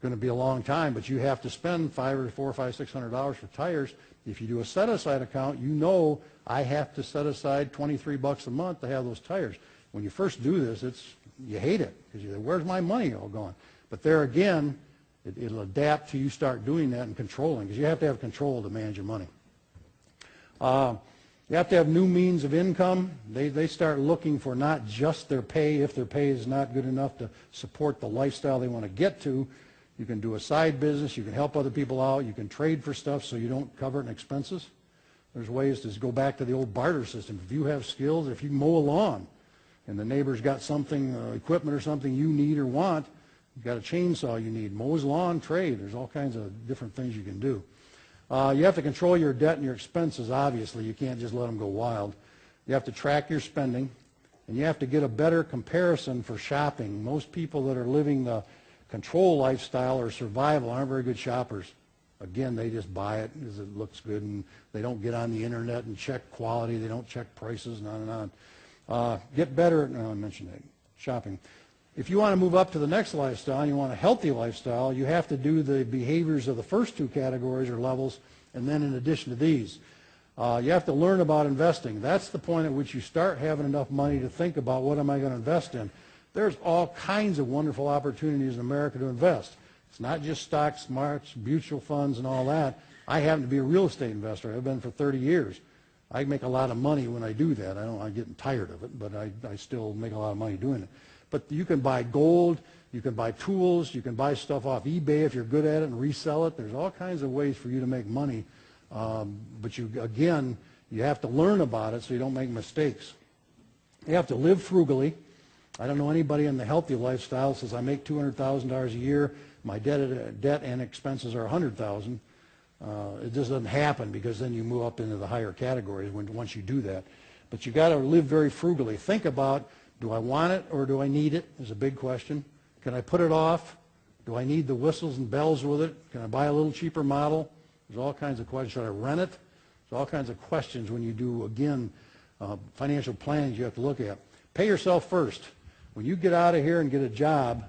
going to be a long time, but you have to spend $500 or $400, $500, $600 for tires. If you do a set-aside account, you know I have to set aside $23 a month to have those tires. When you first do this, you hate it, because you say, where's my money all going? But there again, it'll adapt to you start doing that and controlling, because you have to have control to manage your money. You have to have new means of income. They start looking for not just their pay. If their pay is not good enough to support the lifestyle they want to get to, you can do a side business. You can help other people out. You can trade for stuff so you don't cover it in expenses. There's ways to go back to the old barter system. If you have skills, if you mow a lawn and the neighbor's got something, equipment or something you need or want, you've got a chainsaw you need, mow his lawn, trade. There's all kinds of different things you can do. You have to control your debt and your expenses, obviously. You can't just let them go wild. You have to track your spending, and you have to get a better comparison for shopping. Most people that are living the control lifestyle or survival aren't very good shoppers. Again, they just buy it because it looks good, and they don't get on the internet and check quality. They don't check prices, and on and on. Get better at, no, I mentioned that, shopping. If you want to move up to the next lifestyle and you want a healthy lifestyle, you have to do the behaviors of the first 2 categories or levels, and then in addition to these. You have to learn about investing. That's the point at which you start having enough money to think about, what am I going to invest in? There's all kinds of wonderful opportunities in America to invest. It's not just stocks, markets, mutual funds, and all that. I happen to be a real estate investor. I've been for 30 years. I make a lot of money when I do that. I'm getting tired of it, but I still make a lot of money doing it. But you can buy gold, you can buy tools, you can buy stuff off eBay if you're good at it and resell it. There's all kinds of ways for you to make money. But you have to learn about it so you don't make mistakes. You have to live frugally. I don't know anybody in the healthy lifestyle that says, I make $200,000 a year, my debt and expenses are $100,000. It just doesn't happen, because then you move up into the higher categories once you do that. But you got to live very frugally. Think about, do I want it or do I need it, is a big question. Can I put it off? Do I need the whistles and bells with it? Can I buy a little cheaper model? There's all kinds of questions. Should I rent it? There's all kinds of questions when you do, again, financial plans you have to look at. Pay yourself first. When you get out of here and get a job,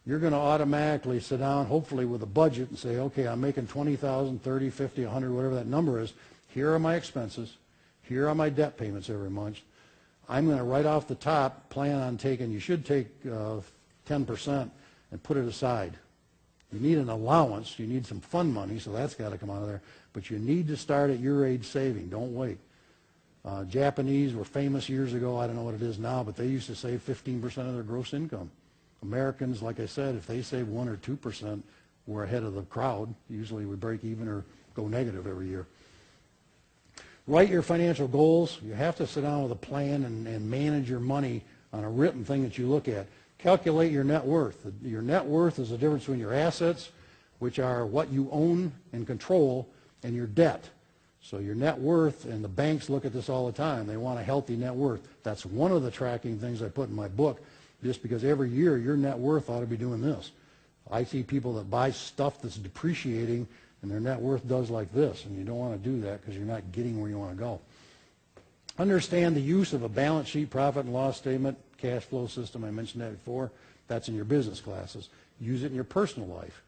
you're going to automatically sit down, hopefully with a budget, and say, okay, I'm making $20,000, $30,000, $50,000, $100,000, whatever that number is. Here are my expenses. Here are my debt payments every month. I'm going to right off the top plan on taking, you should take 10% and put it aside. You need an allowance, you need some fund money, so that's got to come out of there. But you need to start at your age saving, don't wait. Japanese were famous years ago, I don't know what it is now, but they used to save 15% of their gross income. Americans, like I said, if they save 1 or 2%, we're ahead of the crowd. Usually we break even or go negative every year. Write your financial goals. You have to sit down with a plan and manage your money on a written thing that you look at. Calculate your net worth. Your net worth is the difference between your assets, which are what you own and control, and your debt. So your net worth, and the banks look at this all the time. They want a healthy net worth. That's one of the tracking things I put in my book, just because every year your net worth ought to be doing this. I see people that buy stuff that's depreciating and their net worth does like this, and you don't want to do that because you're not getting where you want to go. Understand the use of a balance sheet, profit and loss statement, cash flow system. I mentioned that before. That's in your business classes. Use it in your personal life.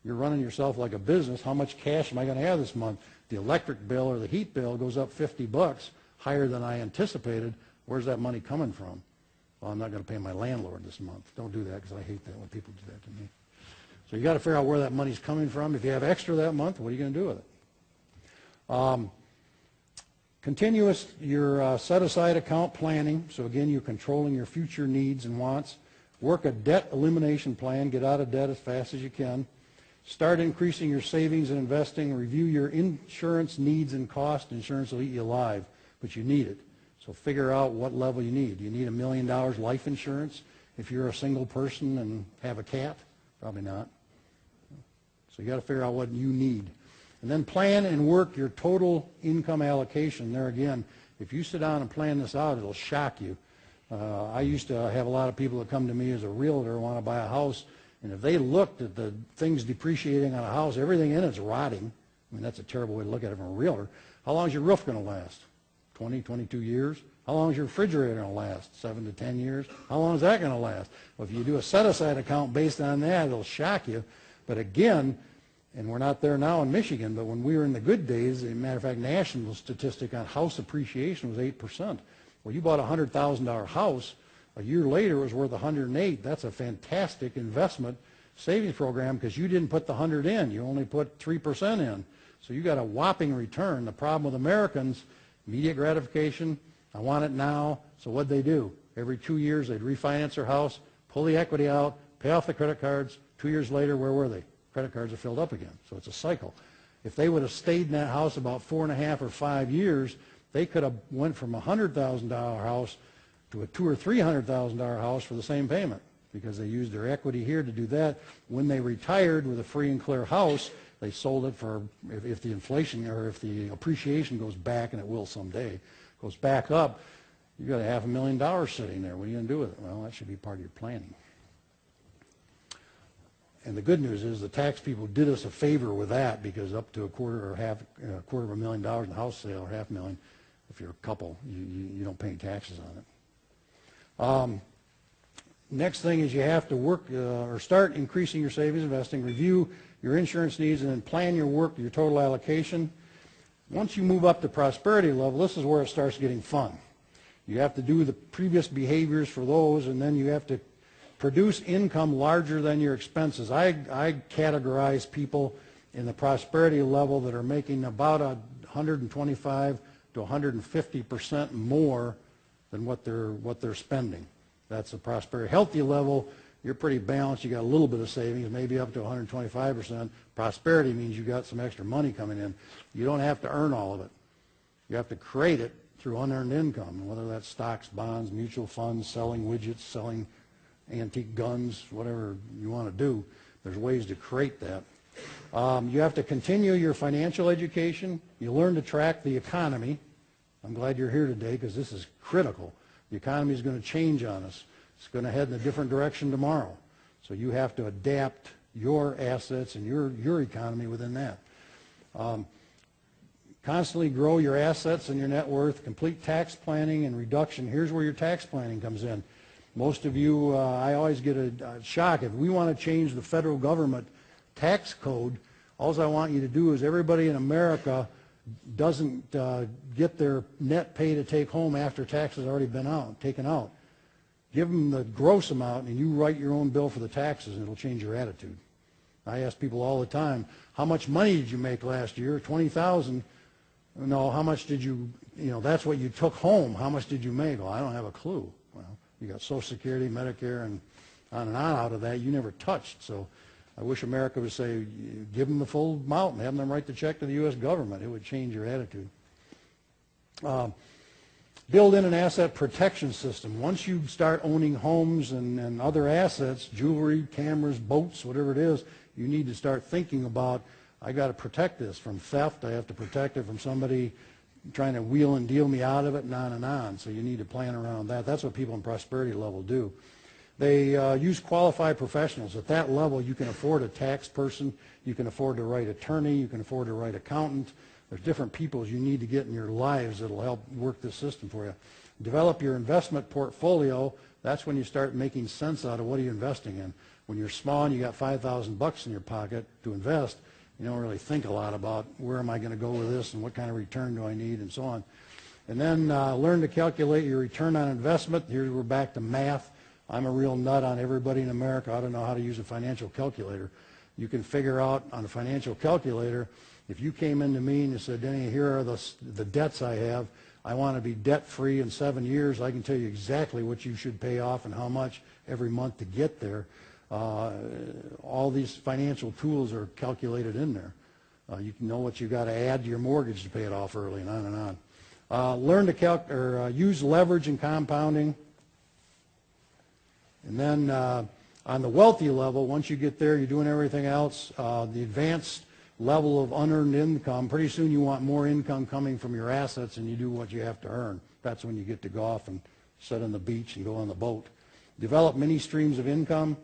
You're running yourself like a business. How much cash am I going to have this month? The electric bill or the heat bill goes up $50, higher than I anticipated. Where's that money coming from? Well, I'm not going to pay my landlord this month. Don't do that because I hate that when people do that to me. So you got to figure out where that money's coming from. If you have extra that month, what are you going to do with it? Continuous, your set-aside account planning. So again, you're controlling your future needs and wants. Work a debt elimination plan. Get out of debt as fast as you can. Start increasing your savings and investing. Review your insurance needs and costs. Insurance will eat you alive, but you need it. So figure out what level you need. Do you need $1 million life insurance if you're a single person and have a cat? Probably not. So you got to figure out what you need. And then plan and work your total income allocation. There again, if you sit down and plan this out, it'll shock you. I used to have a lot of people that come to me as a realtor want to buy a house, and if they looked at the things depreciating on a house, everything in it's rotting. I mean, that's a terrible way to look at it from a realtor. How long is your roof going to last? 20, 22 years? How long is your refrigerator going to last? 7 to 10 years? How long is that going to last? Well, if you do a set-aside account based on that, it'll shock you. But again, and we're not there now in Michigan, but when we were in the good days, as a matter of fact, national statistic on house appreciation was 8%. Well, you bought a $100,000 house, a year later it was worth $108,000. That's a fantastic investment savings program because you didn't put the 100 in. You only put 3% in. So you got a whopping return. The problem with Americans, immediate gratification, I want it now. So what'd they do? Every 2 years they'd refinance their house, pull the equity out, pay off the credit cards. 2 years later, where were they? Credit cards are filled up again. So it's a cycle. If they would have stayed in that house about 4.5 or 5 years, they could have went from a $100,000 house to a $200,000 or $300,000 house for the same payment because they used their equity here to do that. When they retired with a free and clear house, they sold it for, if the inflation or if the appreciation goes back, and it will someday, goes back up, you got $500,000 sitting there. What are you going to do with it? Well, that should be part of your planning. And the good news is the tax people did us a favor with that because up to $250,000 in the house sale or $500,000, if you're a couple, you don't pay any taxes on it. Next thing is you have to work or start increasing your savings, investing, review your insurance needs, and then plan your work, your total allocation. Once you move up to prosperity level, this is where it starts getting fun. You have to do the previous behaviors for those, and then you have to produce income larger than your expenses. I categorize people in the prosperity level that are making about 125 to 150% more than what they're spending. That's the prosperity. Healthy level, you're pretty balanced. You got a little bit of savings, maybe up to 125%. Prosperity means you got some extra money coming in. You don't have to earn all of it. You have to create it through unearned income, whether that's stocks, bonds, mutual funds, selling widgets, selling antique guns, whatever you want to do. There's ways to create that. You have to continue your financial education. You learn to track the economy. I'm glad you're here today because this is critical. The economy is going to change on us. It's going to head in a different direction tomorrow. So you have to adapt your assets and your economy within that. Constantly grow your assets and your net worth. Complete tax planning and reduction. Here's where your tax planning comes in. Most of you, I always get a shock. If we want to change the federal government tax code, all I want you to do is everybody in America doesn't get their net pay to take home after taxes already been taken out. Give them the gross amount, and you write your own bill for the taxes, and it'll change your attitude. I ask people all the time, how much money did you make last year? 20,000. No, how much did you, that's what you took home. How much did you make? Well, I don't have a clue. Well, you got Social Security, Medicare, and on out of that you never touched. So I wish America would say, give them the full amount and have them write the check to the U.S. government. It would change your attitude. Build in an asset protection system. Once you start owning homes and other assets, jewelry, cameras, boats, whatever it is, you need to start thinking about, I got to protect this from theft. I have to protect it from somebody trying to wheel and deal me out of it, and on and on. So you need to plan around that. That's what people in prosperity level do. They use qualified professionals. At that level, you can afford a tax person. You can afford the right attorney. You can afford the right accountant. There's different people you need to get in your lives that will help work this system for you. Develop your investment portfolio. That's when you start making sense out of what are you investing in. When you're small and you got $5,000 in your pocket to invest, you don't really think a lot about where am I going to go with this and what kind of return do I need and so on. And then learn to calculate your return on investment. Here we're back to math. I'm a real nut on everybody in America ought to know how to use a financial calculator. You can figure out on a financial calculator, if you came into me and you said, Denny, here are the debts I have. I want to be debt-free in 7 years. I can tell you exactly what you should pay off and how much every month to get there. All these financial tools are calculated in there. You can know what you got to add to your mortgage to pay it off early, and on and on. Learn to use leverage and compounding. And then on the wealthy level, once you get there, you're doing everything else. The advanced level of unearned income, pretty soon you want more income coming from your assets than you do what you have to earn. That's when you get to go off and sit on the beach and go on the boat. Develop many streams of income.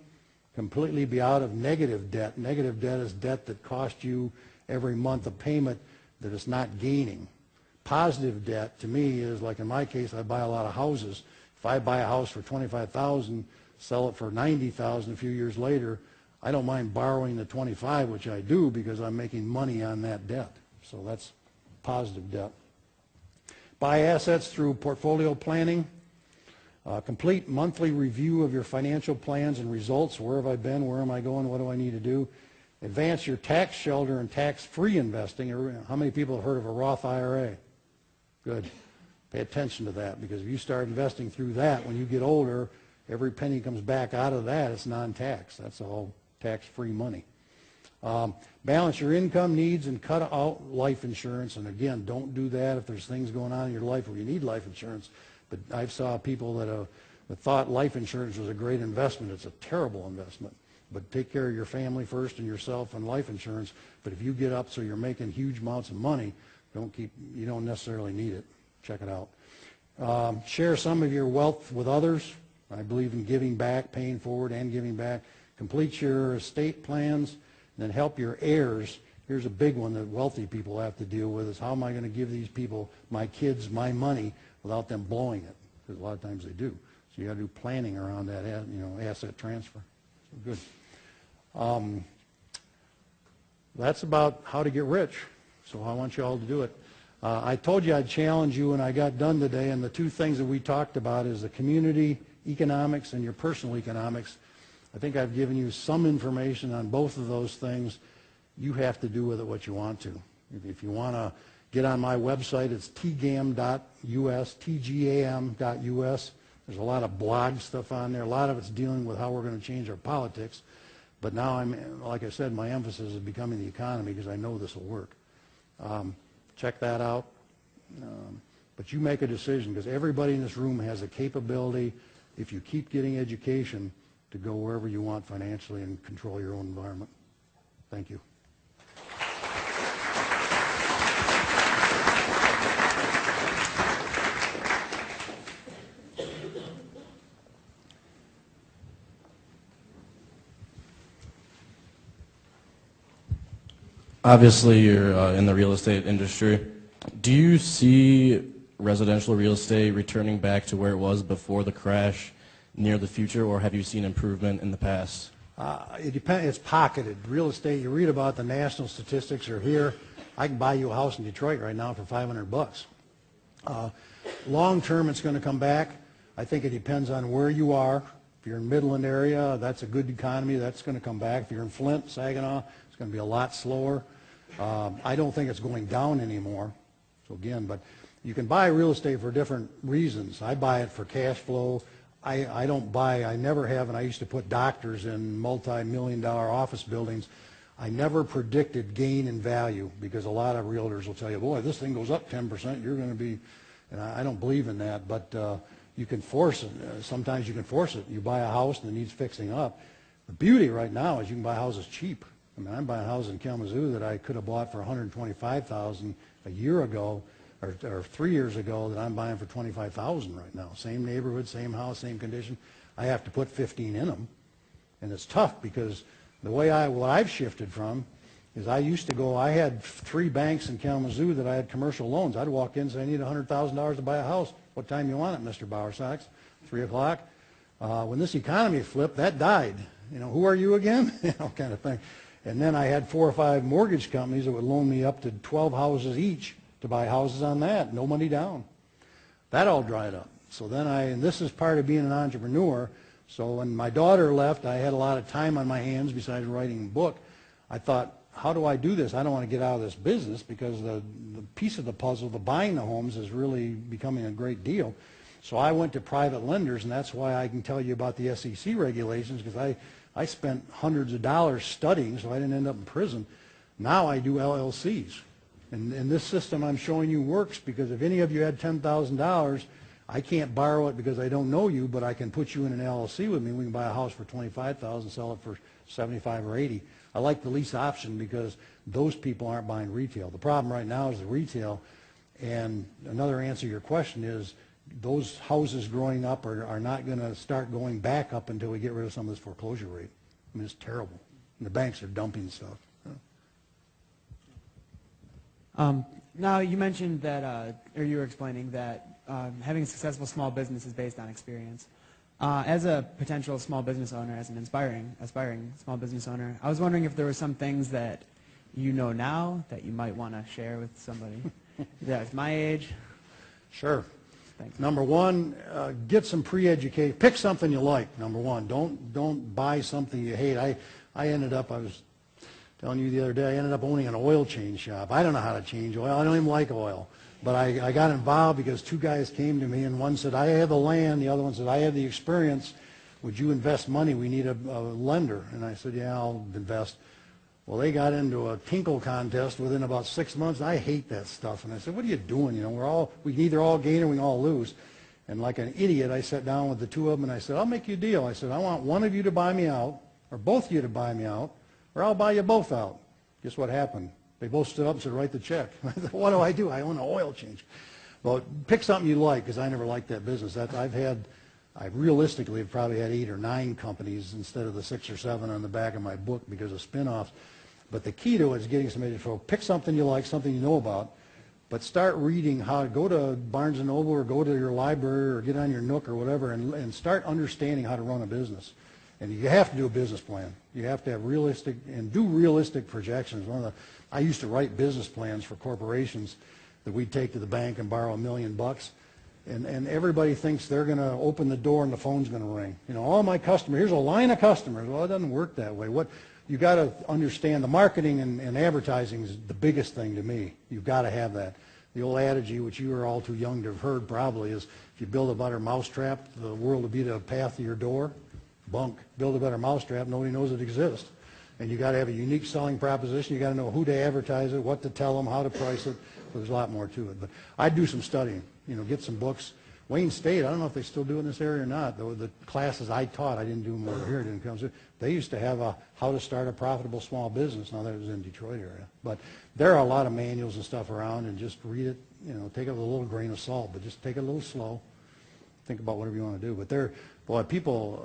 Completely be out of negative debt. Negative debt is debt that costs you every month a payment that it's not gaining. Positive debt to me is, like in my case, I buy a lot of houses. If I buy a house for $25,000, sell it for $90,000 a few years later, I don't mind borrowing the $25,000, which I do because I'm making money on that debt. So that's positive debt. Buy assets through portfolio planning. Complete monthly review of your financial plans and results. Where have I been? Where am I going? What do I need to do? Advance your tax shelter and tax-free investing. How many people have heard of a Roth IRA? Good. Pay attention to that, because if you start investing through that, when you get older, every penny comes back out of that. It's non-tax. That's all tax-free money. Balance your income needs and cut out life insurance. And again, don't do that if there's things going on in your life where you need life insurance. But I've saw people that thought life insurance was a great investment. It's a terrible investment. But take care of your family first and yourself and life insurance. But if you get up so you're making huge amounts of money, you don't necessarily need it. Check it out. Share some of your wealth with others. I believe in giving back, paying forward and giving back. Complete your estate plans, and then help your heirs. Here's a big one that wealthy people have to deal with, is how am I going to give these people, my kids, my money without them blowing it? Because a lot of times they do. So you got to do planning around that, asset transfer. So good. That's about how to get rich. So I want you all to do it. I told you I'd challenge you, and I got done today, and the two things that we talked about is the community economics and your personal economics. I think I've given you some information on both of those things. You have to do with it what you want to. If you want to get on my website, it's tgam.us, tgam.us. There's a lot of blog stuff on there. A lot of it's dealing with how we're going to change our politics. But now, like I said, my emphasis is becoming the economy, because I know this will work. Check that out. But you make a decision, because everybody in this room has a capability, if you keep getting education, to go wherever you want financially and control your own environment. Thank you. Obviously, you're in the real estate industry. Do you see residential real estate returning back to where it was before the crash near the future, or have you seen improvement in the past? It depends. It's pocketed. Real estate, you read about the national statistics are here. I can buy you a house in Detroit right now for $500. Long term, it's going to come back. I think it depends on where you are. If you're in Midland area, that's a good economy. That's going to come back. If you're in Flint, Saginaw, it's going to be a lot slower. I don't think it's going down anymore. So again, but you can buy real estate for different reasons. I buy it for cash flow. I don't buy, I never have, and I used to put doctors in multi-million-dollar office buildings. I never predicted gain in value because a lot of realtors will tell you, boy, this thing goes up 10%, you're going to be, and I don't believe in that, but you can force it. Sometimes you can force it. You buy a house and it needs fixing up. The beauty right now is you can buy houses cheap. I mean, I'm buying houses in Kalamazoo that I could have bought for $125,000 a year ago, or 3 years ago, that I'm buying for $25,000 right now. Same neighborhood, same house, same condition. I have to put 15 in them, and it's tough because the way what I've shifted from is I used to go. I had 3 banks in Kalamazoo that I had commercial loans. I'd walk in and say, I need $100,000 to buy a house. What time you want it, Mr. Bowersox? 3 o'clock. When this economy flipped, that died. You know, who are you again? You know, kind of thing. And then I had 4 or 5 mortgage companies that would loan me up to 12 houses each to buy houses on that, no money down. That all dried up. So then and this is part of being an entrepreneur. So when my daughter left, I had a lot of time on my hands besides writing a book. I thought, how do I do this? I don't want to get out of this business because the piece of the puzzle, the buying the homes, is really becoming a great deal. So I went to private lenders, and that's why I can tell you about the SEC regulations, because I spent hundreds of dollars studying, so I didn't end up in prison. Now I do LLCs. And this system I'm showing you works because if any of you had $10,000, I can't borrow it because I don't know you, but I can put you in an LLC with me. We can buy a house for $25,000, sell it for $75,000 or $80,000. I like the lease option because those people aren't buying retail. The problem right now is the retail. And another answer to your question is those houses growing up are not going to start going back up until we get rid of some of this foreclosure rate. I mean, it's terrible. And the banks are dumping stuff. Now, you mentioned that, or you were explaining that having a successful small business is based on experience. As a potential small business owner, as an aspiring small business owner, I was wondering if there were some things that you know now that you might want to share with somebody that's my age. Sure. Thanks. Number one, get some pre-education. Pick something you like, number one. Don't buy something you hate. I was telling you the other day, I ended up owning an oil change shop. I don't know how to change oil. I don't even like oil. But I got involved because 2 guys came to me, and one said, I have the land. The other one said, I have the experience. Would you invest money? We need a lender. And I said, yeah, I'll invest. Well, they got into a tinkle contest within about 6 months. I hate that stuff. And I said, what are you doing? You know, we can either all gain or we can all lose. And like an idiot, I sat down with the 2 of them, and I said, I'll make you a deal. I said, I want one of you to buy me out, or both of you to buy me out, or I'll buy you both out. Guess what happened? They both stood up and said, write the check. I said, what do I do? I own an oil change. Well, pick something you like, because I never liked that business. I realistically have probably had 8 or 9 companies instead of the 6 or 7 on the back of my book because of spin-offs. But the key to it is getting somebody to pick something you like, something you know about, but start reading go to Barnes & Noble or go to your library or get on your Nook or whatever and start understanding how to run a business. And you have to do a business plan. You have to have realistic projections. I used to write business plans for corporations that we'd take to the bank and borrow $1 million. And everybody thinks they're going to open the door and the phone's going to ring. You know, all my customers, here's a line of customers. Well, it doesn't work that way. You got to understand the marketing and advertising is the biggest thing to me. You've got to have that. The old adage, which you are all too young to have heard probably, is if you build a better mousetrap, the world will be the path to your door. Bunk. Build a better mousetrap, nobody knows it exists. And you got to have a unique selling proposition. You got to know who to advertise it, what to tell them, how to price it. So there's a lot more to it. But I'd do some studying, get some books. Wayne State, I don't know if they still do it in this area or not. The classes I taught, I didn't do them over here. It didn't come through. They used to have how to start a profitable small business. Now that was in Detroit area. But there are a lot of manuals and stuff around, and just read it. Take it with a little grain of salt, but just take it a little slow. Think about whatever you want to do. But people,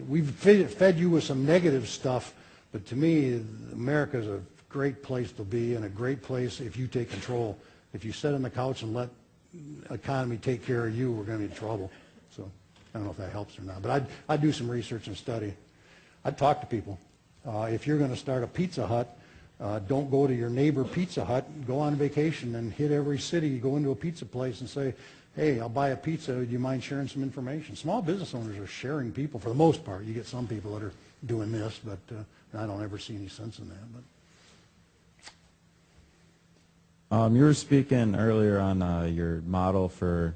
we've fed you with some negative stuff, but to me, America is a great place to be and a great place if you take control. If you sit on the couch and let the economy take care of you, we're going to be in trouble. So I don't know if that helps or not. But I'd do some research and study. I'd talk to people. If you're going to start a Pizza Hut, Don't go to your neighbor Pizza Hut, go on vacation and hit every city, go into a pizza place and say, hey, I'll buy a pizza, do you mind sharing some information? Small business owners are sharing people for the most part. You get some people that are doing this, but I don't ever see any sense in that. But You were speaking earlier on your model for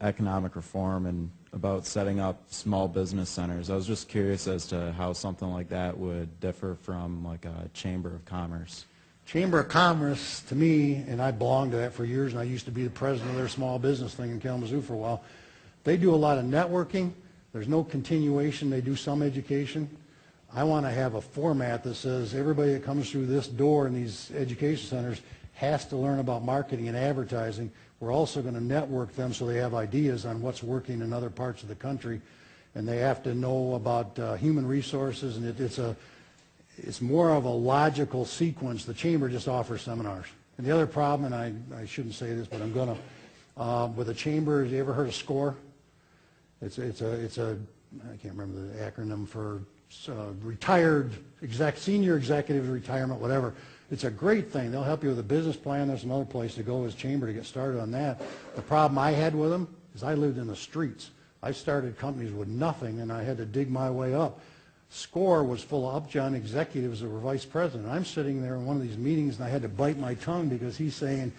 economic reform and about setting up small business centers. I was just curious as to how something like that would differ from like a chamber of commerce. Chamber of Commerce, to me, and I belonged to that for years, and I used to be the president of their small business thing in Kalamazoo for a while. They do a lot of networking. There's no continuation. They do some education. I want to have a format that says everybody that comes through this door in these education centers has to learn about marketing and advertising. We're also going to network them so they have ideas on what's working in other parts of the country, and they have to know about human resources, and it's more of a logical sequence. The chamber just offers seminars. And the other problem, and I shouldn't say this, but I'm going to, with a chamber, have you ever heard of SCORE? It's a I can't remember the acronym for retired senior executive retirement, whatever. It's a great thing. They'll help you with a business plan. There's another place to go as chamber to get started on that. The problem I had with them is I lived in the streets. I started companies with nothing, and I had to dig my way up. SCORE was full of upjohn executives that were vice president. I'm sitting there in one of these meetings, and I had to bite my tongue because he's saying,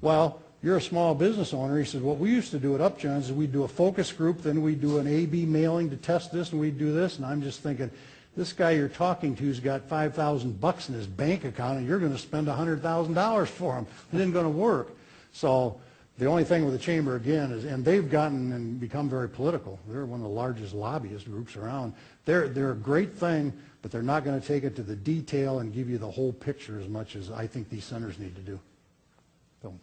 well, you're a small business owner. He said, what we used to do at Upjohn's is we'd do a focus group, then we'd do an A/B mailing to test this, and we'd do this. And I'm just thinking, this guy you're talking to's got $5,000 in his bank account, and you're going to spend $100,000 for him. It isn't going to work. So the only thing with the chamber, again, is, and they've gotten and become very political. They're one of the largest lobbyist groups around. They're a great thing, but they're not going to take it to the detail and give you the whole picture as much as I think these centers need to do. So,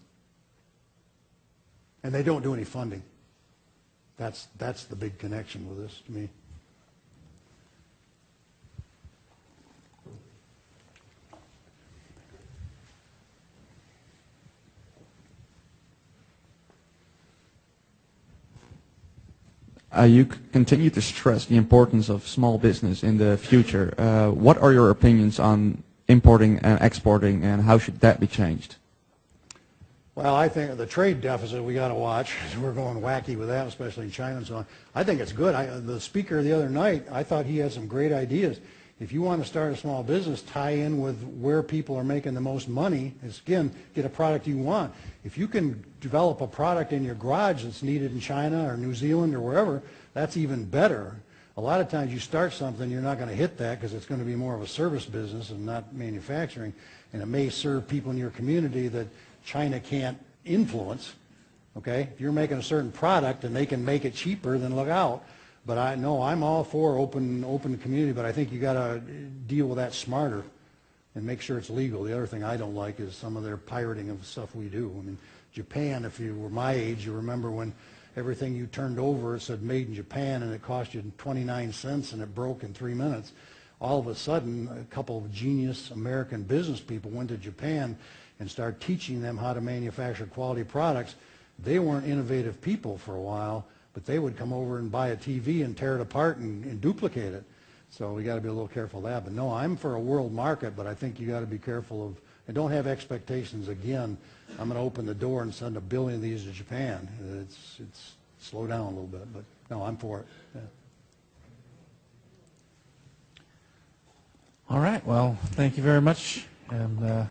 and they don't do any funding. That's the big connection with this to me. You continue to stress the importance of small business in the future. What are your opinions on importing and exporting, and how should that be changed? Well, I think the trade deficit we got to watch. We're going wacky with that, especially in China and so on. I think it's good. The speaker the other night, I thought he had some great ideas. If you want to start a small business, tie in with where people are making the most money. Again, get a product you want. If you can develop a product in your garage that's needed in China or New Zealand or wherever, that's even better. A lot of times you start something, you're not going to hit that because it's going to be more of a service business and not manufacturing, and it may serve people in your community that China can't influence. Okay, if you're making a certain product and they can make it cheaper, then look out. But I'm all for open community, but I think you got to deal with that smarter and make sure it's legal. The other thing I don't like is some of their pirating of stuff we do. I mean, Japan, if you were my age, you remember when everything you turned over, it said made in Japan, and it cost you 29 cents, and it broke in 3 minutes. All of a sudden, a couple of genius American business people went to Japan and started teaching them how to manufacture quality products. They weren't innovative people for a while, but they would come over and buy a TV and tear it apart and duplicate it. So we got to be a little careful of that. But no, I'm for a world market, but I think you got to be careful of, and don't have expectations. Again, I'm going to open the door and send 1 billion of these to Japan. It's slow down a little bit, but no, I'm for it. Yeah. All right. Well, thank you very much. And